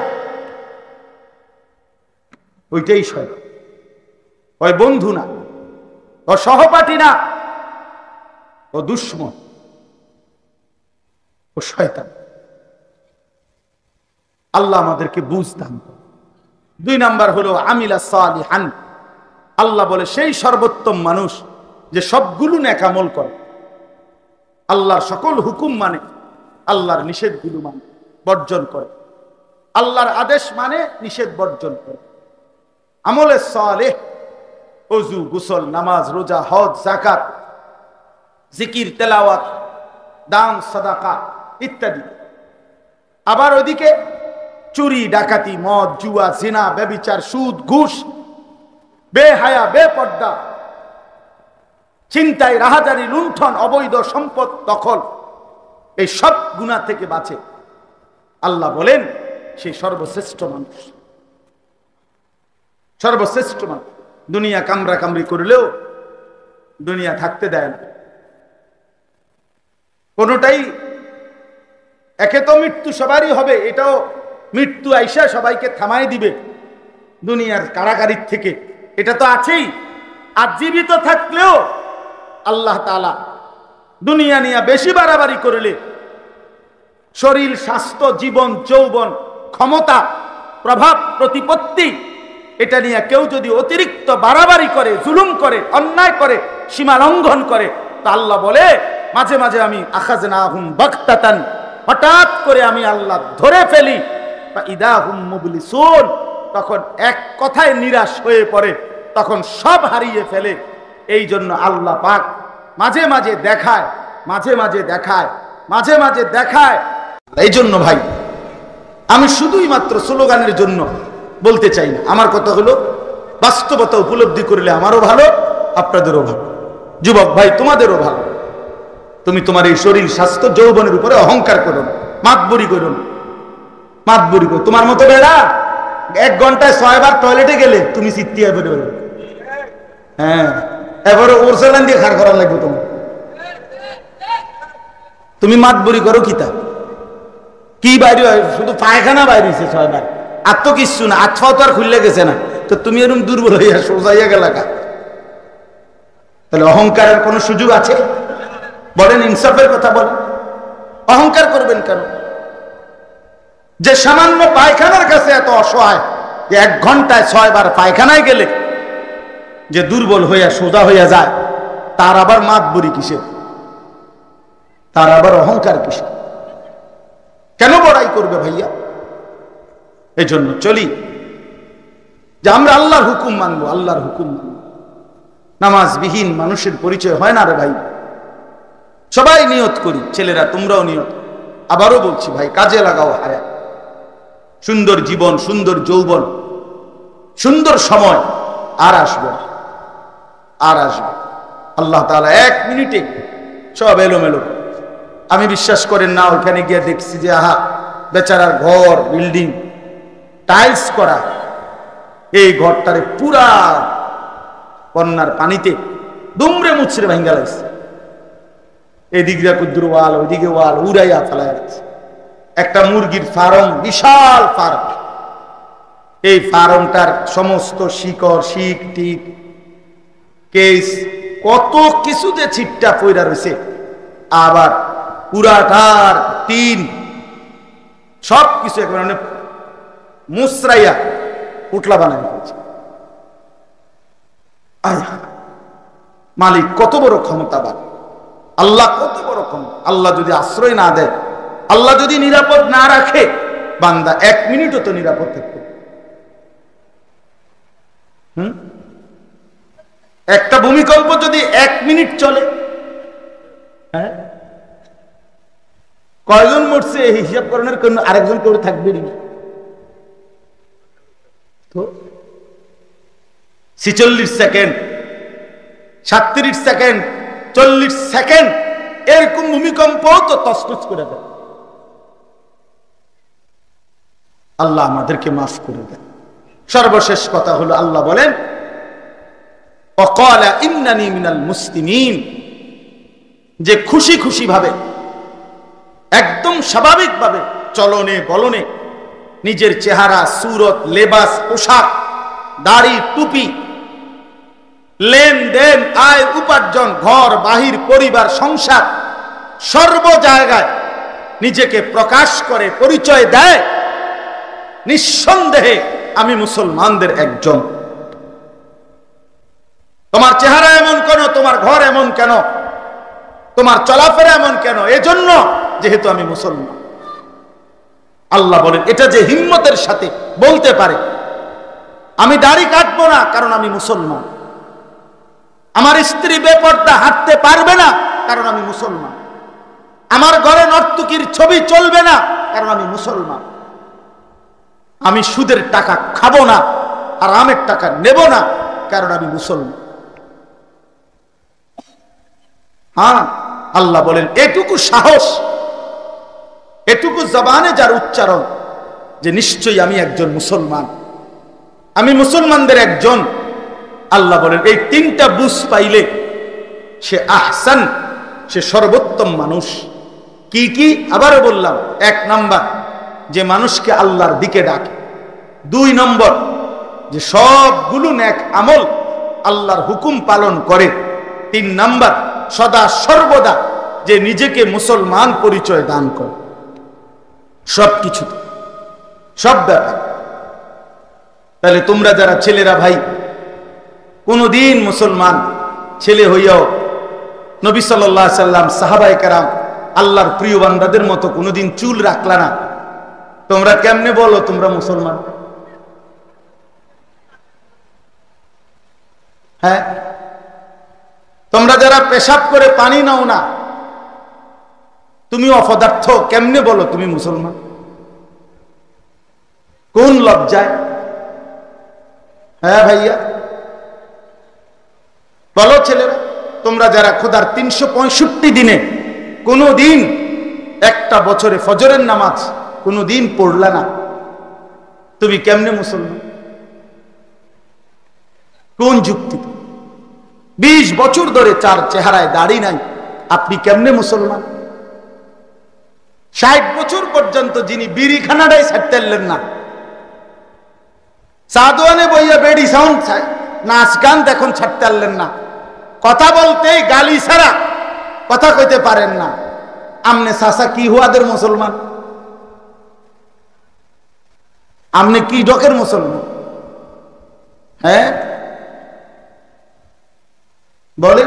A: ওইটাই শয়তান, ওই বন্ধু না, ও সহপাঠী না, ও দুশ্মন, ও শয়তান। আল্লাহ আমাদেরকে বুঝতাম। 2 নাম্বার হলো আমিলা সালিহান। আল্লাহ বলে সেই সর্বোত্তম মানুষ যে সবগুলো নেক আমল করে, আল্লাহর সকল হুকুম মানে, আল্লাহর নিষেধগুলো মানে, বর্জন করে, আল্লাহর আদেশ মানে, নিষেধ বর্জন করে। আমলে সালেহ ওযু, গোসল, নামাজ, রোজা, হজ, যাকাত, জিকির, তেলাওয়াত, দান, সাদাকা ইত্যাদি। আবার ওইদিকে চুরি, ডাকাতি, মদ, জুয়া, জিনা, ব্যভিচার, সুদ, ঘুষ, বেহায়া, বেপর্দা, ছিনতাই, রাহাজানি, লুণ্ঠন, অবৈধ সম্পদ দখল, এই সব গুনাহ থেকে বাঁচে। আল্লাহ বলেন সেই সর্বশ্রেষ্ঠ মানুষ, সর্বশ্রেষ্ঠ মানুষ। দুনিয়া কামরা কামড়ি করলেও দুনিয়া থাকতে দেয় না কোনোটাই। একে তো মৃত্যু সবারই হবে, এটাও মৃত্যু আইসা সবাইকে থামাই দিবে দুনিয়ার কারাগারির থেকে, এটা তো আছেই। আর জীবিত থাকলেও আল্লাহ তাআলা দুনিয়া নিয়ে বেশি বাড়াবাড়ি করলে শরীর, স্বাস্থ্য, জীবন, যৌবন, ক্ষমতা, প্রভাব, প্রতিপত্তি, এটা নিয়ে কেউ যদি অতিরিক্ত বাড়াবাড়ি করে, জুলুম করে, অন্যায় করে, সীমা লঙ্ঘন করে, তা আল্লাহ বলে মাঝে মাঝে আমি আখাযনাহুম বাগতাতান, হঠাৎ করে আমি আল্লাহ ধরে ফেলি, ফাইদাহুম মুবলিসুন, তখন এক কথায় নিরাশ হয়ে পড়ে, তখন সব হারিয়ে ফেলে। এই জন্য আল্লাহ পাক মাঝে মাঝে দেখায়, মাঝে মাঝে দেখায়, মাঝে মাঝে দেখায়। এই জন্য ভাই আমি শুধুই মাত্র স্লোগানের জন্য বলতে চাই না, আমার কথা হলো বাস্তবতা উপলব্ধি করলে আমারও ভালো, আপনাদেরও ভালো। যুবক ভাই তোমাদেরও ভালো। তুমি তোমার এই শরীর, স্বাস্থ্য, যৌবনের উপরে অহংকার করো না, মাতবরি করো না, মাতবরি করো। তোমার মতো বেড়া 1 ঘন্টায় 6 বার টয়লেটে গেলে তুমি চিত্তিয়া বেরো, হ্যাঁ, এবারে ওরসালান দিয়ে খার করার লাগবে তোমার। তুমি মাতবরি করো কিতা কি বাইরে হয়, শুধু পায়খানা বাইরেছে 6 বার, আর তো কিচ্ছু না, আত্মাও তো আর খুললে গেছে না, তো তুমি এরকম দুর্বল হইয়া সোজাইয়া গেলাকা, তাহলে অহংকারের কোনো সুযোগ আছে? বলেন, ইনসাফের কথা বলেন। অহংকার করবেন কেন? যে সামান্য পায়খানার কাছে এত অসহায় যে 1 ঘন্টায় 6 বার পায়খানায় গেলে যে দুর্বল হইয়া সোজা হইয়া যায়, তার আবার মাতবরি কিসের? তার আবার অহংকার কিসের? কেন বড়াই করবে ভাইয়া? এই জন্য চলি যে আমরা আল্লাহর হুকুম মানবো, আল্লাহর হুকুম মানবো। নামাজবিহীন মানুষের পরিচয় হয় না রে ভাই। সবাই নিয়ত করি, ছেলেরা তোমরাও নিয়ত। আবারও বলছি ভাই, কাজে লাগাও হায়াত, সুন্দর জীবন, সুন্দর যৌবন, সুন্দর সময় আর আসবে না, আর আসবে। আল্লাহ তাআলা 1 মিনিটে সব এলোমেলো। আমি বিশ্বাস করেন না, ওইখানে গিয়ে দেখছি যে আহা বেচারার ঘর, বিল্ডিং টাইলস করা, এই ঘরটারে পুরা বন্যার পানিতে দুমড়ে মুচড়ে ভাঙ্গা লাগছে। এদিকে কুদ্দুর ওয়াল, ওইদিকে ওয়াল উড়াইয়া ফেলায় আছে। একটা মুরগির ফার্ম, বিশাল ফার্ম, এই ফার্মটার সমস্ত শিকড়, শিক টিক, কেস, কত কিছু যে ছিটটা পয়রা রয়েছে। আবার পুরাটার টিন সব কিছু একেবারে মুসরাইয়া পুটলা বানানো হয়েছে। মালিক কত বড় ক্ষমতাবান, আল্লাহ কত বড় ক্ষমতা। আল্লাহ যদি আশ্রয় না দেয়, আল্লাহ যদি নিরাপদ না রাখে, বান্দা 1 মিনিটও তো নিরাপদ থাকবে। একটা ভূমিকম্প যদি 1 মিনিট চলে, হ্যাঁ, কয়জন মরছে এই হিসাব করণের কোন আরেকজন করে থাকবে না। তো 46 সেকেন্ড, 37 সেকেন্ড, 40 সেকেন্ড এরকম ভূমিকম্প তো তছনছ করে দেয়। আল্লাহ আমাদেরকে মাফ করে দেন। সর্বশেষ কথা হলো, আল্লাহ বলেন ওয়াকালা ইন্নানি মিনাল মুসলিমিন, যে খুশি খুশি ভাবে, একদম স্বাভাবিক ভাবে চলনে বলনে, নিজের চেহারা, সুরত, লেবাস, পোশাক, দাড়ি, টুপি, লেনদেন, আয় উপার্জন, ঘর বাহির, পরিবার, সংসার, সর্ব জায়গায় নিজেকে প্রকাশ করে পরিচয় দেয়, নিঃসন্দেহে আমি মুসলমানদের একজন। তোমার চেহারা এমন কেন, তোমার ঘর এমন কেন, তোমার চলাফেরা এমন কেন? এজন্য যেহেতু আমি মুসলমান। আল্লাহ বলেন এটা যে হিম্মতের সাথে বলতে পারে, আমি দাড়ি কাটবো না কারণ আমি মুসলমান, আমার স্ত্রী বেপর্দা হাঁটতে পারবে না কারণ আমি মুসলমান, আমার ঘরে নর্তকীর ছবি চলবে না কারণ আমি মুসলমান, আমি সুদের টাকা খাবো না আর আমের টাকা নেব না কারণ আমি মুসলমান। হ্যাঁ, আল্লাহ বলেন এটুকু সাহস, এটুকু জবানে যার উচ্চারণ যে নিশ্চয়ই আমি একজন মুসলমান, আমি মুসলমানদের একজন, আল্লাহ বলেন এই 3টা বুঝ পাইলে সে আহসান, সে সর্বোত্তম মানুষ। কি কি? আবারও বললাম, 1 নাম্বার যে মানুষকে আল্লাহর দিকে ডাকে, 2 নম্বর যে সবগুলো নেক আমল আল্লাহর হুকুম পালন করে, 3 নাম্বার সদা সর্বদা যে নিজেকে মুসলমান পরিচয় দান করে। সবকিছু, সব ব্যাপার। তাহলে তোমরা যারা ছেলেরা ভাই, কোনদিন মুসলমান ছেলে হইয়াও নবী সাল্লাল্লাহু আলাইহি সাল্লাম, সাহাবায়ে কেরাম, আল্লাহর প্রিয় বান্দাদের মতো কোনদিন চুল রাখলা না, তোমরা কেমনে বলো তোমরা মুসলমান? হ্যাঁ, তোমরা যারা পেশাব করে পানি নাও না, তুমি অপদার্থ, কেমনে বলো তুমি মুসলমান? কোন লজ্জায়? হ্যাঁ ভাইয়া বলো ছেলেরা, তোমরা যারা খোদার 365 দিনে কোনদিন একটা বছরে ফজরের নামাজ কোনদিন পড়লা না, তুমি কেমনে মুসলমান? কোন যুক্তি? 20 বছর ধরে 4 চেহারায় দাড়ি নাই, আপনি কেমনে মুসলমান? 60 বছর পর্যন্ত যিনি বিড়িখানাটাই ছাড়তেলেন না, সাদওয়ানে বইয়া বেডি সাউন্ড নাচ গান এখন ছাড়তে পারলেন না, কথা বলতেই গালি ছাড়া কথা কইতে পারেন না, আমনে চাচা কি হুয়াদের মুসলমান? আমনে কি ডকের মুসলমান? হ্যাঁ বলে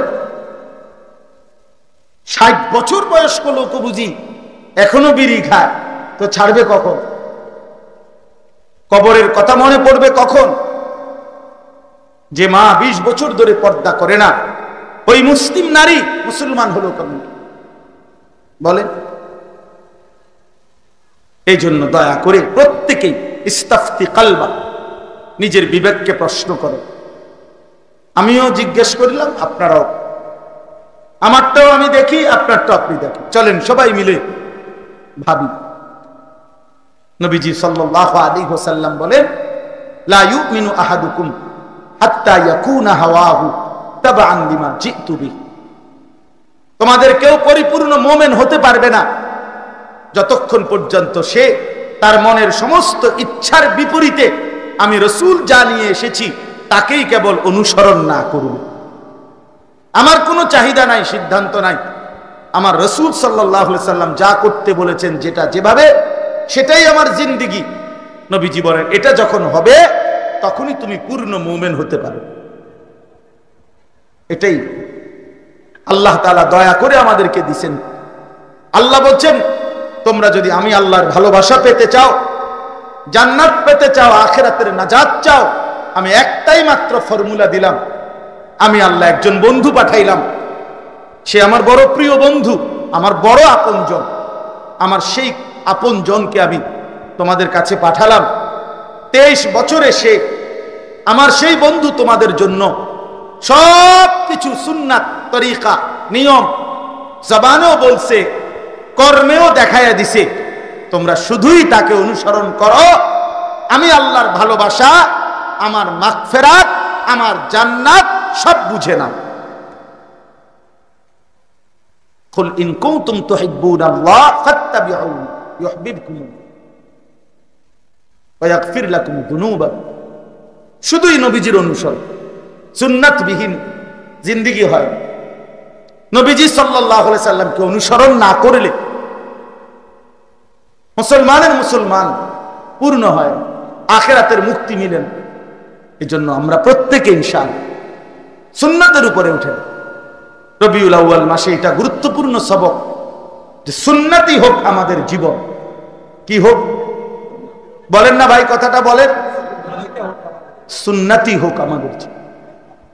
A: 60 বছর বয়স্ক লোক বুঝি এখনো বিড়ি খায়, তো ছাড়বে কখন? কবরের কথা মনে পড়বে কখন? যে মা 20 বছর ধরে পর্দা করে না, ওই মুসলিম নারী মুসলমান হলো কেমন? বলেন। এই জন্য দয়া করে প্রত্যেকেই ইস্তাফতি কালবা, নিজের বিবেককে প্রশ্ন করো, আমিও জিজ্ঞেস করলাম, আপনারাও, আমারটাও আমি দেখি, আপনারটাও আপনি দেখেন। চলেন সবাই মিলে ভাবি। নবীজি সাল্লাল্লাহু আলাইহি ওয়াসাল্লাম বলেন, লা ইউমিনু আহাদুকুম হাত্তা ইয়াকুনা হাওয়াহু তাবআন লিমা জিতু বিহি। তোমাদের কেউ পরিপূর্ণ মুমিন হতে পারবে না যতক্ষণ পর্যন্ত সে তার মনের সমস্ত ইচ্ছার বিপরীতে আমি রাসূল যা নিয়ে এসেছি তাকেই কেবল অনুসরণ না করবে। আমার কোনো চাহিদা নাই, সিদ্ধান্ত নাই, আমার রাসূল সাল্লাল্লাহু আলাইহি সাল্লাম যা করতে বলেছেন, যেটা যেভাবে, সেটাই আমার জিন্দেগি। নবীজি বলেন, এটা যখন হবে তখনই তুমি পূর্ণ মুমিন হতে পারবে। এটাই আল্লাহ তাআলা দয়া করে আমাদেরকে দিবেন। আল্লাহ বলছেন, তোমরা যদি আমি আল্লাহর ভালোবাসা পেতে চাও, জান্নাত পেতে চাও, আখিরাতের নাজাত চাও, আমি একটাই মাত্র ফর্মুলা দিলাম। আমি আল্লাহ একজন বন্ধু পাঠাইলাম, সে আমার বড় প্রিয় বন্ধু, আমার বড় আপনজন। আমার সেই আপনজনকে আমি তোমাদের কাছে পাঠালাম। 23 বছরে সে আমার সেই বন্ধু তোমাদের জন্য সব কিছু সুন্নাত, তরিকা, নিয়ম জবানেও বলছে, কর্মেও দেখাইয়া দিছে। তোমরা শুধুই তাকে অনুসরণ করো। আমি আল্লাহর ভালোবাসা, আমার মাগফিরাত, আমার জান্নাত সব বুঝে নাও। কুল ইন কুনতুম তুহিব্বুনাল্লাহ ফাত্তাবিউনি ইউহিব্বুকুমুল্লাহ ওয়া ইয়াগফির লাকুম যুনুবাকুম। শুধুই নবীজির অনুসরণ, সুন্নাতবিহীন জিন্দেগি হয়। নবীজি সাল্লাল্লাহু আলাইহি সাল্লামকে অনুসরণ না করলে মুসলমানের মুসলমান পূর্ণ হয়, আখিরাতের মুক্তি মিলেন। এজন্য আমরা প্রত্যেকে ইনশাআল্লাহ সুন্নাতের উপরে উঠেন। রবিউল আউয়াল মাসে এটা গুরুত্বপূর্ণ সবক যে সুন্নাতই হোক আমাদের জীবন। কি হোক বলেন না ভাই, কথাটা বলেন, সুন্নাতই হোক আমাদের জীবন।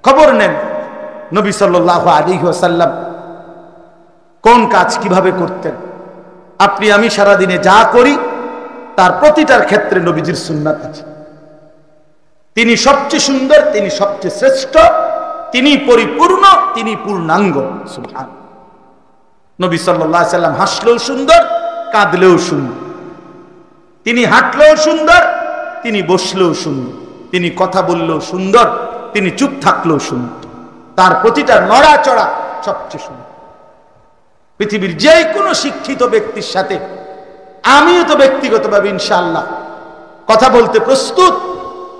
A: খবর নেন নবী সাল্লাল্লাহু আলাইহি ওয়াসাল্লাম কোন কাজ কিভাবে করতেন। আপনি আমি সারাদিনে যা করি তার প্রতিটার ক্ষেত্রে নবীজির সুন্নাত আছে। তিনি সবচেয়ে সুন্দর, তিনি সবচেয়ে শ্রেষ্ঠ, তিনি পরিপূর্ণ, তিনি পূর্ণাঙ্গ। সুবহান। নবী সাল্লাল্লাহু আলাইহি সাল্লাম হাসলেও সুন্দর, কাঁদলেও সুন্দর, তিনি হাঁটলেও সুন্দর, তিনি বসলেও সুন্দর, তিনি কথা বললেও সুন্দর, তিনি চুপ থাকলেও সুন্দর। তার প্রতিটা নড়াচড়া সবচেয়ে সুন্দর। পৃথিবীর যে কোনো শিক্ষিত ব্যক্তির সাথে আমিও তো ব্যক্তিগতভাবে ইনশাআল্লাহ কথা বলতে প্রস্তুত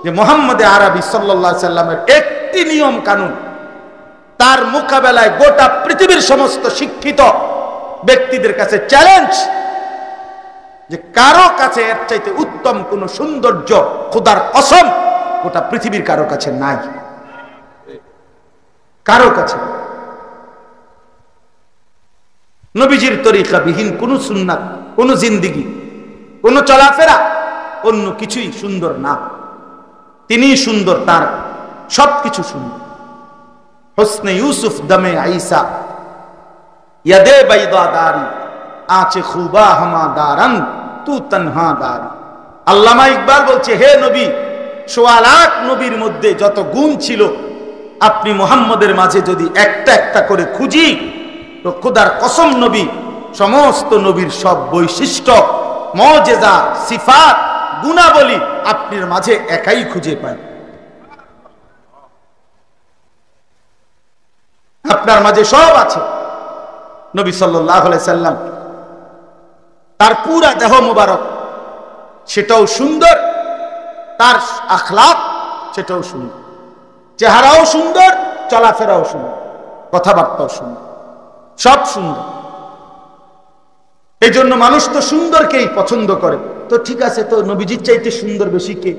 A: যে মুহাম্মদে আরবি সাল্লাল্লাহু আলাইহি সাল্লামের একটি নিয়ম কানুন তার মোকাবেলায় গোটা পৃথিবীর সমস্ত শিক্ষিত ব্যক্তিদের কাছে চ্যালেঞ্জ, যে কারো কাছে এর চাইতে উত্তম কোন সৌন্দর্য, খোদার কসম, গোটা পৃথিবীর কারো কাছে নাই, কারো কাছে। নবীজির তরিকা বিহীন কোন সুন্নাত, কোন জিন্দেগি, কোন চলাফেরা, অন্য কিছুই সুন্দর না। তিনি সুন্দর, তার সবকিছু সুন্দর। হোসনে ইউসুফ দমে আইসা ইয়াদে বাইদা দারি আচে খুবা হামা দারান তু তনহা দারি। আল্লামা ইকবাল বলছে, হে নবী, ১৬ লাখ নবীর মধ্যে যত গুণ ছিল, আপনি মুহাম্মদের মাঝে যদি একটা একটা করে খুঁজি তো খোদার কসম নবী সমস্ত নবীর সব বৈশিষ্ট্য, মুজিজা, সিফাত, গুণাবলী আপনার মাঝে একাই খুঁজে পাই। আপনার মাঝে সব আছে। নবী সাল্লাল্লাহু আলাইহি সাল্লাম তার পুরা দেহ মোবারক সেটাও সুন্দর, তার আখলাক সেটাও সুন্দর, চেহারাও সুন্দর, চলাফেরাও সুন্দর, কথাবার্তাও সুন্দর, সব সুন্দর। এই জন্য মানুষ তো সুন্দরকেই পছন্দ করে। তো ঠিক আছে, তো নবীজির চাইতে সুন্দর বেশি কে?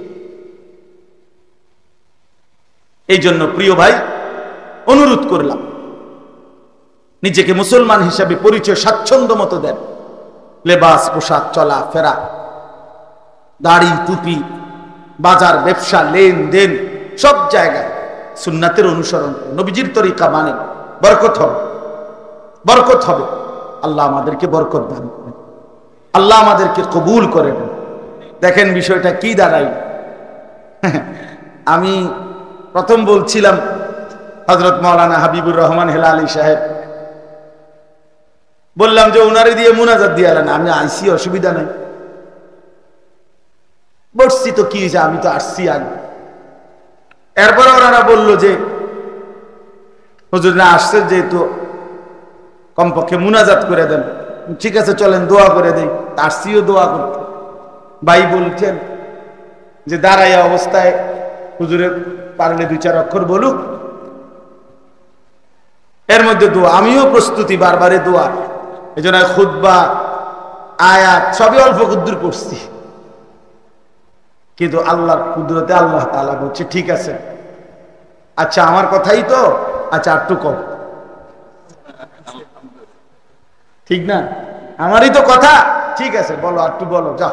A: এই জন্য প্রিয় ভাই, অনুরোধ করলাম, নিজেকে মুসলমান হিসাবে পরিচয় স্বাচ্ছন্দ্য মতো দেন। লেবাস, পোশাক, চলা ফেরা, দাড়ি, টুপি, বাজার, ব্যবসা, লেনদেন, সব জায়গায় সুন্নাতের অনুসরণ, নবীজির তরিকা মানে বরকত হবে, বরকত হবে। আল্লাহ আমাদেরকে বরকত দান করেন, আল্লাহ আমাদেরকে কবুল করেন। দেখেন বিষয়টা কি দাঁড়াই। আমি প্রথম বলছিলাম হযরত মাওলানা হাবিবুর রহমান হেলালি সাহেব, বললাম যে ওনারে দিয়ে মুনাজাত দিয়ে আলেন। আমি আইসি, অসুবিধা নাই, বসছি তো কি হয়েছে, আমি তো আসছি আগে। এরপরে ওনারা বললো যে হুজুর না আসছে, যেহেতু কমপক্ষে মুনাজাত করে দেন। ঠিক আছে চলেন দোয়া করে দেই। আসছিও দোয়া করতে। ভাই বলছেন যে দাঁড়াইয়া অবস্থায় হুজুরের পারলে 2-4 অক্ষর বলুক, এর মধ্যে দোয়া। আমিও প্রস্তুতি, বারবারে দোয়া। এই জন্য খুতবা, আয়াত সবই অল্প কুদ্দুর পড়ছি, কিন্তু আল্লাহর কুদরতে আল্লাহ তাআলা বলছে ঠিক আছে, আচ্ছা আমার কথাই তো, আচ্ছা একটু কম, ঠিক না, আমারই তো কথা, ঠিক আছে বলো, একটু বলো, যা।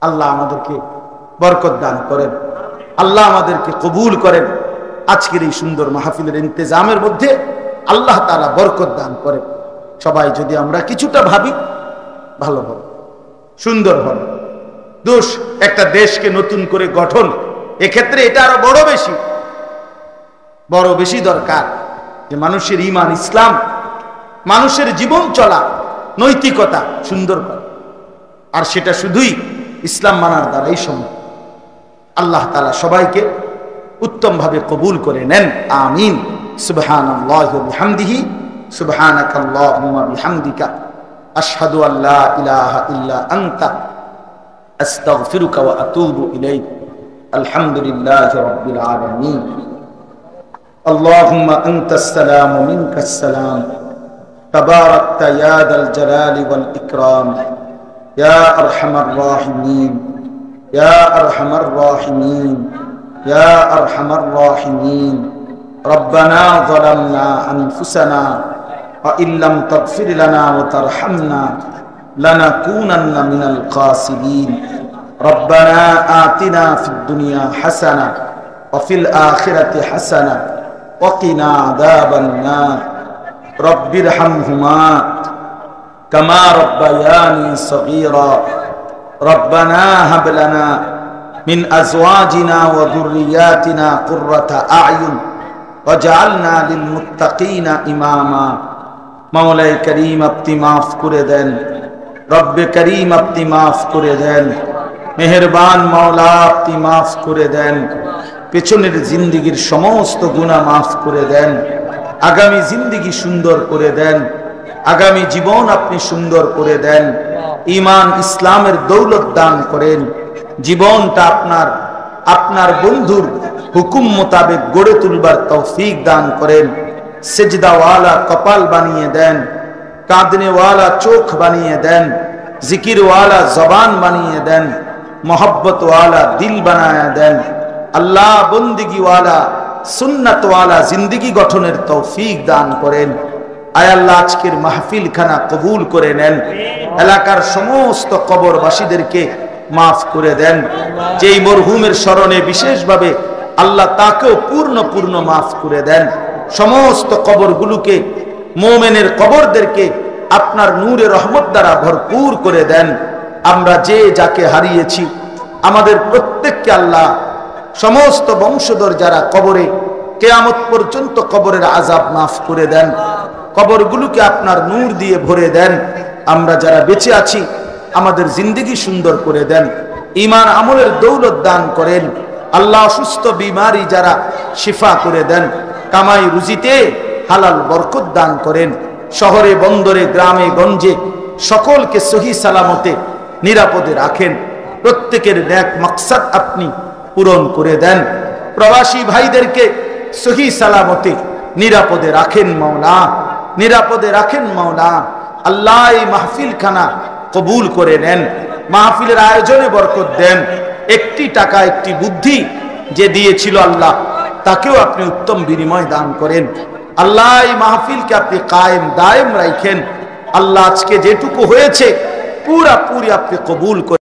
A: আল্লাহ আমাদেরকে বরকত দান করেন, আল্লাহ আমাদেরকে কবুল করেন। আজকের এই সুন্দর মাহফিলের ইন্তজামের মধ্যে আল্লাহ তাআলা বরকত দান করেন। সবাই যদি আমরা কিছুটা ভাবি, ভালো হবে, সুন্দর হবে। দোষ একটা দেশকে নতুন করে গঠন, এক্ষেত্রে এটা আরো বড় বেশি দরকার যে মানুষের ঈমান, ইসলাম, মানুষের জীবন চলা, নৈতিকতা সুন্দর করা। আর সেটা শুধুই ইসলাম মানার দ্বারাই সম্ভব। আল্লাহ তাআলা সবাইকে উত্তম ভাবে কবুল করে নেন, আমিন। সুবহানাল্লাহি ওয়া বিহামদিহি, সুবহানাকাল্লাহুম্মা বিহামদিকা, আশহাদু আল্লা ইলাহা ইল্লা আনতা, আস্তাগফিরুকা ওয়া আতুবু ইলাইক। আলহামদুলিল্লাহি রাব্বিল আলামিন। আল্লাহুম্মা আনতাস সালাম ওয়া মিনকাস সালাম, তাবারাকতা ইয়া যাল জালালি ওয়াল ইকরাম, ইয়া আরহামার রাহিমিন, ইয়া আরহামার রাহিমিন, ইয়া আরহামার রাহিমিন। রব্বানা যালামনা আনফুসানা ওয়া ইল্লাম তাগফির লানা ওয়া তারহামনা লানাকুনান্না মিনাল খাসিরিন। রব্বানা আতিনা ফিদ দুনিয়া হাসানা ওয়া ফিল আখিরাতি হাসানা ওয়া কিনা আযাবান নার। রব্বিরহামহুমা কামা রব্বায়ানি সগীরা। রব্বানা হাব লানা মিন আজওয়াজিনা ওয়া যুররিয়াতিনা কুররাতা আ'য়ুন ওয়াজআলনা লিল মুত্তাকিনা ইমামা। মাওলাই করিম আপনি মাফ করে দেন, রব্বে করিম আপনি মাফ করে দেন, মেহেরবান মাওলা আপনি মাফ করে দেন। পেছনের জিন্দেগির সমস্ত গুনাহ মাফ করে দেন, আগামী জিন্দেগি সুন্দর করে দেন, আগামী জীবন আপনি সুন্দর করে দেন। ঈমান ইসলামের দৌলত দান করেন, জীবনটা আপনার বন্ধুর হুকুম মোতাবেক গড়ে তুলবার তৌফিক দান করেন। সেজদাওয়ালা কপাল বানিয়ে দেন, কাঁদনেওয়ালা চোখ বানিয়ে দেন, জিকিরওয়ালা জবান বানিয়ে দেন, মোহব্বতওয়ালা দিল বানায়া দেন। আল্লাহ বন্দিগিওয়ালা সুন্নাতওয়ালা জিন্দেগি গঠনের তৌফিক দান করেন। আয় আল্লাহ আজকের মাহফিল খানা কবুল করে নেন, এলাকার সমস্ত কবরবাসীদেরকে মাফ করে দেন। যেই মরহুমের স্মরণে বিশেষভাবে আল্লাহ তাকেও পূর্ণ মাফ করে দেন। সমস্ত কবরগুলোকে, মোমেনের কবরদেরকে আপনার নূরে রহমত দ্বারা ভরপুর করে দেন। আমরা যে যাকে হারিয়েছি, আমাদের প্রত্যেককে আল্লাহ, সমস্ত বংশধর যারা কবরে, কিয়ামত পর্যন্ত কবরের আযাব মাফ করে দেন, কবরগুলোকে আপনার নূর দিয়ে ভরে দেন। আমরা যারা বেঁচে আছি, আমাদের জিন্দেগি সুন্দর করে দেন, ঈমান আমলের দৌলত দান করেন। আল্লাহ অসুস্থ বিমারি যারা শিফা করে দেন, কামাই রুজিতে হালাল বরকত দান করেন। শহরে বন্দরে গ্রামে গঞ্জে সকলকে সহি সালামতে নিরাপদে রাখেন। প্রত্যেকের নেক মাকসাদ আপনি পূরণ করে দেন। প্রবাসী ভাইদেরকে সহি সালামতে নিরাপদে রাখেন মাওলা, নিরাপদে রাখেন মাওলা। আল্লাহ এই মাহফিল খানা কবুল করে নেন, মাহফিলের আয়োজনে বরকত দেন। একটি টাকা একটি বুদ্ধি যে দিয়েছিল আল্লাহ, তাকেও আপনি উত্তম বিনিময় দান করেন। আল্লাহ এই মাহফিলকে আপনি কায়েম দায়েম রাখেন। আল্লাহ আজকে যেটুকু হয়েছে পুরা পুরি আপনি কবুল করেন।